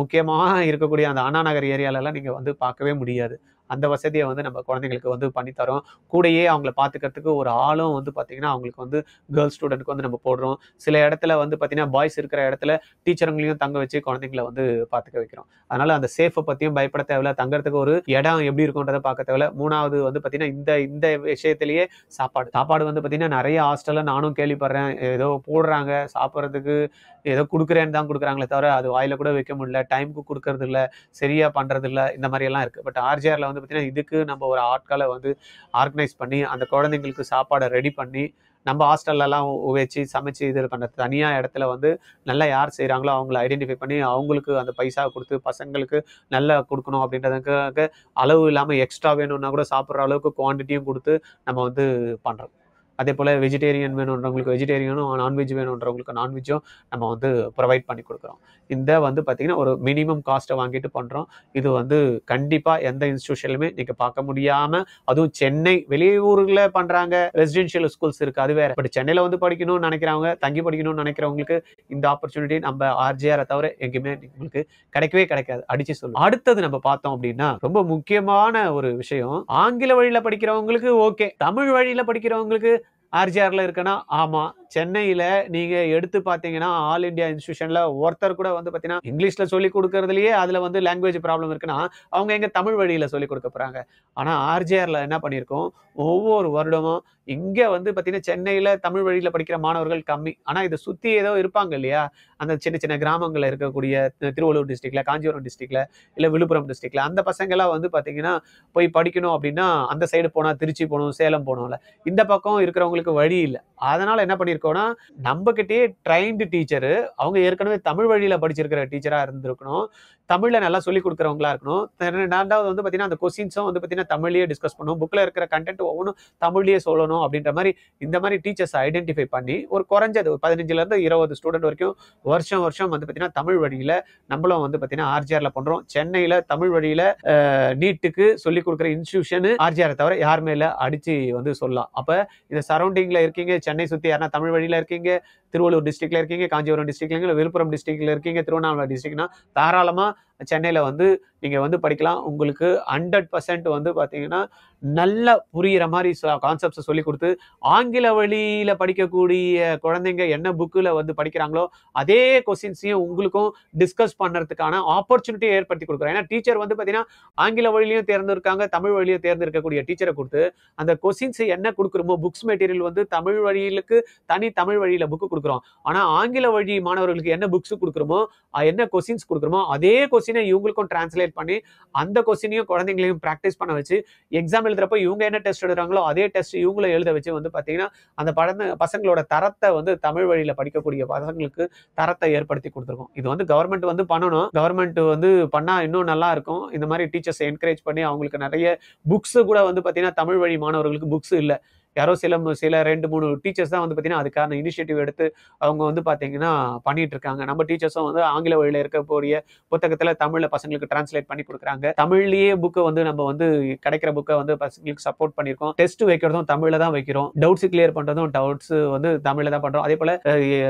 முக்கியமாக இருக்கக்கூடிய அந்த அண்ணா நகர் ஏரியால எல்லாம் நீங்க வந்து பார்க்கவே முடியாது அந்த வசதியை வந்து நம்ம குழந்தைங்களுக்கு வந்து பண்ணித்தரோம் கூடயே அவங்கள பார்த்துக்கிறதுக்கு ஒரு ஆளும் வந்து பார்த்தீங்கன்னா அவங்களுக்கு வந்து கேர்ள்ஸ் ஸ்டூடெண்ட்க்கு வந்து நம்ம போடுறோம் சில இடத்துல வந்து பார்த்தீங்கன்னா பாய்ஸ் இருக்கிற இடத்துல டீச்சருங்களையும் தங்க வச்சு குழந்தைங்களை வந்து பார்த்துக்க வைக்கிறோம் அதனால அந்த சேஃபை பற்றியும் பயப்பட தேவையில்ல தங்கறதுக்கு ஒரு இடம் எப்படி இருக்குன்றதை பார்க்க தேவையில்ல மூணாவது வந்து பார்த்தீங்கன்னா இந்த விஷயத்திலேயே சாப்பாடு வந்து பார்த்தீங்கன்னா நிறைய ஹாஸ்டலில் நானும் கேள்விப்படுறேன் ஏதோ போடுறாங்க சாப்பிட்றதுக்கு ஏதோ கொடுக்குறேன்னு தான் கொடுக்குறாங்களே தவிர அது வாயில கூட வைக்க முடியல டைமுக்கு கொடுக்கறது இல்லை சரியா பண்றது இல்லை இந்த மாதிரி எல்லாம் இருக்கு பட் ஆர்ஜிஆர்ல வந்து பார்த்தீங்கன்னா இதுக்கு நம்ம ஒரு ஆட்களை வந்து ஆர்கனைஸ் பண்ணி அந்த குழந்தைங்களுக்கு சாப்பாடை ரெடி பண்ணி நம்ம ஹாஸ்டல்லாம் வச்சு சமைச்சு இது பண்ணுறது தனியாக இடத்துல வந்து நல்லா யார் செய்கிறாங்களோ அவங்கள ஐடென்டிஃபை பண்ணி அவங்களுக்கு அந்த பைசா கொடுத்து பசங்களுக்கு நல்லா கொடுக்கணும் அப்படின்றதுக்காக அளவு இல்லாமல் எக்ஸ்ட்ரா வேணும்னா கூட சாப்பிட்ற அளவுக்கு குவான்டிட்டியும் கொடுத்து நம்ம வந்து பண்ணுறோம் அதே போல் வெஜிடேரியன் வேணுன்றவங்களுக்கு வெஜிடேரியனும் நான்வெஜ் வேணுன்றவங்களுக்கு நான்வெஜ்ஜும் நம்ம வந்து ப்ரொவைட் பண்ணி கொடுக்குறோம் இந்த வந்து பார்த்திங்கன்னா ஒரு மினிமம் காஸ்ட்டை வாங்கிட்டு பண்ணுறோம் இது வந்து கண்டிப்பாக எந்த இன்ஸ்டியூஷன்லையுமே நீங்கள் பார்க்க முடியாமல் அதுவும் சென்னை வெளியூரில் பண்ணுறாங்க ரெசிடென்ஷியல் ஸ்கூல்ஸ் இருக்குது அது வேறு பட் சென்னையில் வந்து படிக்கணும்னு நினைக்கிறவங்க தங்கி படிக்கணும்னு நினைக்கிறவங்களுக்கு இந்த ஆப்பர்ச்சுனிட்டி நம்ம ஆர்ஜிஆரை தவிர எங்கேயுமே உங்களுக்கு கிடைக்காது அடிச்சு சொல்லுவோம் அடுத்தது நம்ம பார்த்தோம் அப்படின்னா ரொம்ப முக்கியமான ஒரு விஷயம் ஆங்கில வழியில் படிக்கிறவங்களுக்கு ஓகே தமிழ் வழியில் படிக்கிறவங்களுக்கு ஆர்ஜிஆர்ல இருக்குன்னா ஆமா சென்னையில நீங்க எடுத்து பாத்தீங்கன்னா ஆல் இந்தியா இன்ஸ்டிடியூஷன்ல ஒருத்தர் கூட வந்து பாத்தீங்கன்னா இங்கிலீஷ்ல சொல்லி கொடுக்கறதுலயே அதுல வந்து லாங்குவேஜ் ப்ராப்ளம் இருக்குன்னா அவங்க எங்க தமிழ் வழியில சொல்லி கொடுக்க போறாங்க ஆனா ஆர்ஜிஆர்ல என்ன பண்ணிருக்கோம் ஒவ்வொரு வருடமும் இங்க வந்து பாத்தீங்கன்னா சென்னையில தமிழ் வழியில படிக்கிற மாணவர்கள் கம்மி ஆனா இதை சுத்தி ஏதோ இருப்பாங்க இல்லையா அந்த சின்ன சின்ன கிராமங்கள்ல இருக்கக்கூடிய திருவள்ளூர் டிஸ்ட்ரிக்ட்ல காஞ்சிபுரம் டிஸ்ட்ரிக்ட்ல இல்ல விழுப்புரம் டிஸ்ட்ரிக்ட்ல அந்த பசங்க எல்லாம் வந்து பாத்தீங்கன்னா போய் படிக்கணும் அப்படின்னா அந்த சைடு போனா திருச்சி போகணும் சேலம் போகணும்ல இந்த பக்கம் இருக்கிறவங்களுக்கு வழி இல்லை அதனால என்ன பண்ணிருக்கோம்னா நம்ம கிட்டயே ட்ரைன்டு டீச்சரு அவங்க ஏற்கனவே தமிழ் வழியில படிச்சிருக்கிற டீச்சரா இருந்திருக்கணும் தமிழ்ல நல்லா சொல்லி கொடுக்குறவங்களா இருக்கணும் ரெண்டாவது வந்து பாத்தீங்கன்னா அந்த கொஸ்டின்ஸும் வந்து பாத்தீங்கன்னா தமிழ்லயே டிஸ்கஸ் பண்ணணும் புக்ல இருக்கிற கண்டென்ட் ஒவ்வொன்றும் தமிழ்லயே சொல்லணும் அப்படின்ற மாதிரி இந்த மாதிரி டீச்சர்ஸ் ஐடென்டிஃபை பண்ணி ஒரு குறைஞ்சது 15ல இருந்து 20 ஸ்டூடெண்ட் வரைக்கும் வருஷம் வந்து பாத்தீங்கன்னா தமிழ் வழியில நம்மளும் வந்து பாத்தீங்கன்னா ஆர்ஜிஆர்ல பண்றோம் சென்னையில தமிழ் வழியில நீட்டுக்கு சொல்லி கொடுக்குற இன்ஸ்டிடியூஷன் ஆர்ஜிஆரை தவிர யார் மேல அடிச்சு வந்து சொல்லலாம் அப்ப இந்த சரௌண்டிங்ல இருக்கீங்க சென்னை சுத்தி யாரா தமிழ் வழியில இருக்கீங்க திருவள்ளூர் டிஸ்ட்ரிக்ட்ல இருக்கீங்க காஞ்சிபுரம் டிஸ்ட்ரிக்ட்ல இருக்கீங்க விழுப்புரம் டிஸ்ட்ரிக்ட்ல இருக்கீங்க திருவண்ணாமலை டிஸ்ட்ரிக்ட்னா தாராளமா சென்னையில வந்து நீங்க வந்து படிக்கலாம் உங்களுக்கு 100% வந்து பாத்தீங்கன்னா நல்லா புரியுற மாதிரி கான்செப்ட்ஸ் சொல்லி கொடுத்து ஆங்கில வழியில படிக்கக்கூடிய குழந்தைங்க என்ன புக்கில் வந்து படிக்கிறாங்களோ அதே கொஸ்டின்ஸையும் உங்களுக்கும் டிஸ்கஸ் பண்ணுறதுக்கான ஆப்பர்ச்சுனிட்டியை ஏற்படுத்தி கொடுக்குறோம் ஏன்னா டீச்சர் வந்து பார்த்தீங்கன்னா ஆங்கில வழியிலையும் தேர்ந்தெடுக்காங்க தமிழ் வழியும் தேர்ந்தெடுக்கக்கூடிய டீச்சரை கொடுத்து அந்த கொஸ்டின்ஸ் என்ன கொடுக்குறோமோ புக்ஸ் மெட்டீரியல் வந்து தமிழ் வழியிலுக்கு தனி தமிழ் வழியில புக்கு கொடுக்குறோம் ஆனால் ஆங்கில வழி மாணவர்களுக்கு என்ன புக்ஸ் கொடுக்குறோமோ என்ன கொஸ்டின்ஸ் கொடுக்குறோமோ அதே கொஸ்டினை இவங்களுக்கும் டிரான்ஸ்லேட் பண்ணி அந்த கொஸ்டினையும் குழந்தைங்களையும் ப்ராக்டிஸ் பண்ண வச்சு எக்ஸாம் எழுதுறப்ப இவங்க என்ன டெஸ்ட் எழுதுறாங்களோ அதே டெஸ்ட் இவங்கள எழுத வச்சு வந்து பார்த்தீங்கன்னா அந்த பசங்களோட தரத்தை வந்து தமிழ் வழியில படிக்கக்கூடிய பசங்களுக்கு தரத்தை ஏற்படுத்தி கொடுத்துருக்கோம் இது வந்து கவர்மெண்ட் வந்து பண்ணணும் கவர்மெண்ட் வந்து பண்ணா இன்னும் நல்லா இருக்கும் இந்த மாதிரி டீச்சர்ஸ் என்கரேஜ் பண்ணி அவங்களுக்கு நிறைய புக்ஸ் கூட வந்து பார்த்தீங்கன்னா தமிழ் வழி மாணவர்களுக்கு புக்ஸ் இல்லை யாரோ சில 2-3 டீச்சர்ஸ் தான் வந்து பார்த்தீங்கன்னா அதுக்கான இனிஷியேட்டிவ் எடுத்து அவங்க வந்து பார்த்தீங்கன்னா பண்ணிட்டு இருக்காங்க நம்ம டீச்சர்ஸும் வந்து ஆங்கில வழியில இருக்கக்கூடிய புத்தகத்தில் தமிழில் பசங்களுக்கு டிரான்ஸ்லேட் பண்ணி கொடுக்குறாங்க தமிழ்லேயே புக்கை வந்து நம்ம வந்து கிடைக்கிற புக்கை வந்து பசங்களுக்கு சப்போர்ட் பண்ணியிருக்கோம் டெஸ்ட் வைக்கிறதும் தமிழில் தான் வைக்கிறோம் டவுட்ஸ் கிளியர் பண்ணுறதும் டவுட்ஸ் வந்து தமிழில் தான் பண்ணுறோம் அதே போல்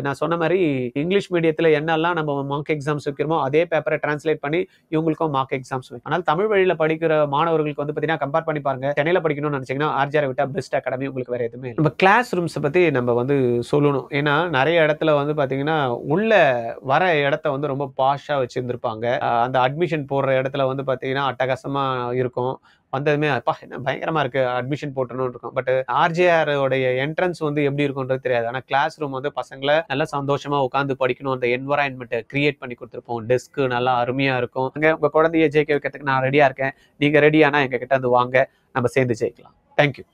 நான் சொன்ன மாதிரி இங்கிலீஷ் மீடியத்தில் என்னெல்லாம் நம்ம மார்க் எக்ஸாம்ஸ் வைக்கிறோமோ அதே பேப்பரை டிரான்ஸ்லேட் பண்ணி இவங்களுக்கும் மார்க் எக்ஸாம்ஸ் வைக்கும் ஆனால் தமிழ் வழியில் படிக்கிற மாணவர்களுக்கு வந்து பார்த்தீங்கன்னா கம்பேர் பண்ணி பாருங்க சென்னையில் படிக்கணும்னு நினச்சிங்கன்னா ஆர்ஜிஆரை விட்டா பெஸ்ட் அகாடமி உங்களுக்கு வேற எதுவுமே நம்ம கிளாஸ் ரூம்ஸை பத்தி நம்ம வந்து சொல்லணும் ஏன்னா நிறைய இடத்துல வந்து பாத்தீங்கன்னா உள்ள வர இடத்த வந்து ரொம்ப பாஷா வச்சிருந்திருப்பாங்க அந்த அட்மிஷன் போடுற இடத்துல வந்து பாத்தீங்கன்னா அட்டகாசமா இருக்கும் வந்ததுமே அப்பா என்ன பயங்கரமா இருக்கு, அட்மிஷன் போட்டணும்னு இருக்கும். பட் ஆர்ஜிஆர் உடைய என்ட்ரன்ஸ் வந்து எப்படி இருக்கும்ன்றது தெரியாது. ஆனா கிளாஸ் ரூம் வந்து பசங்களை நல்லா சந்தோஷமா உட்காந்து படிக்கணும், அந்த என்வரான்மெண்ட் கிரியேட் பண்ணி கொடுத்துருப்போம். டெஸ்க் நல்லா அருமையா இருக்கும். அங்க உங்க குழந்தைய ஜெயிக்க வைக்கிறதுக்கு நான் ரெடியா இருக்கேன், நீங்க ரெடியானா எங்க கிட்ட வந்து வாங்க, நம்ம சேர்ந்து ஜெயிக்கலாம். தேங்க்யூ.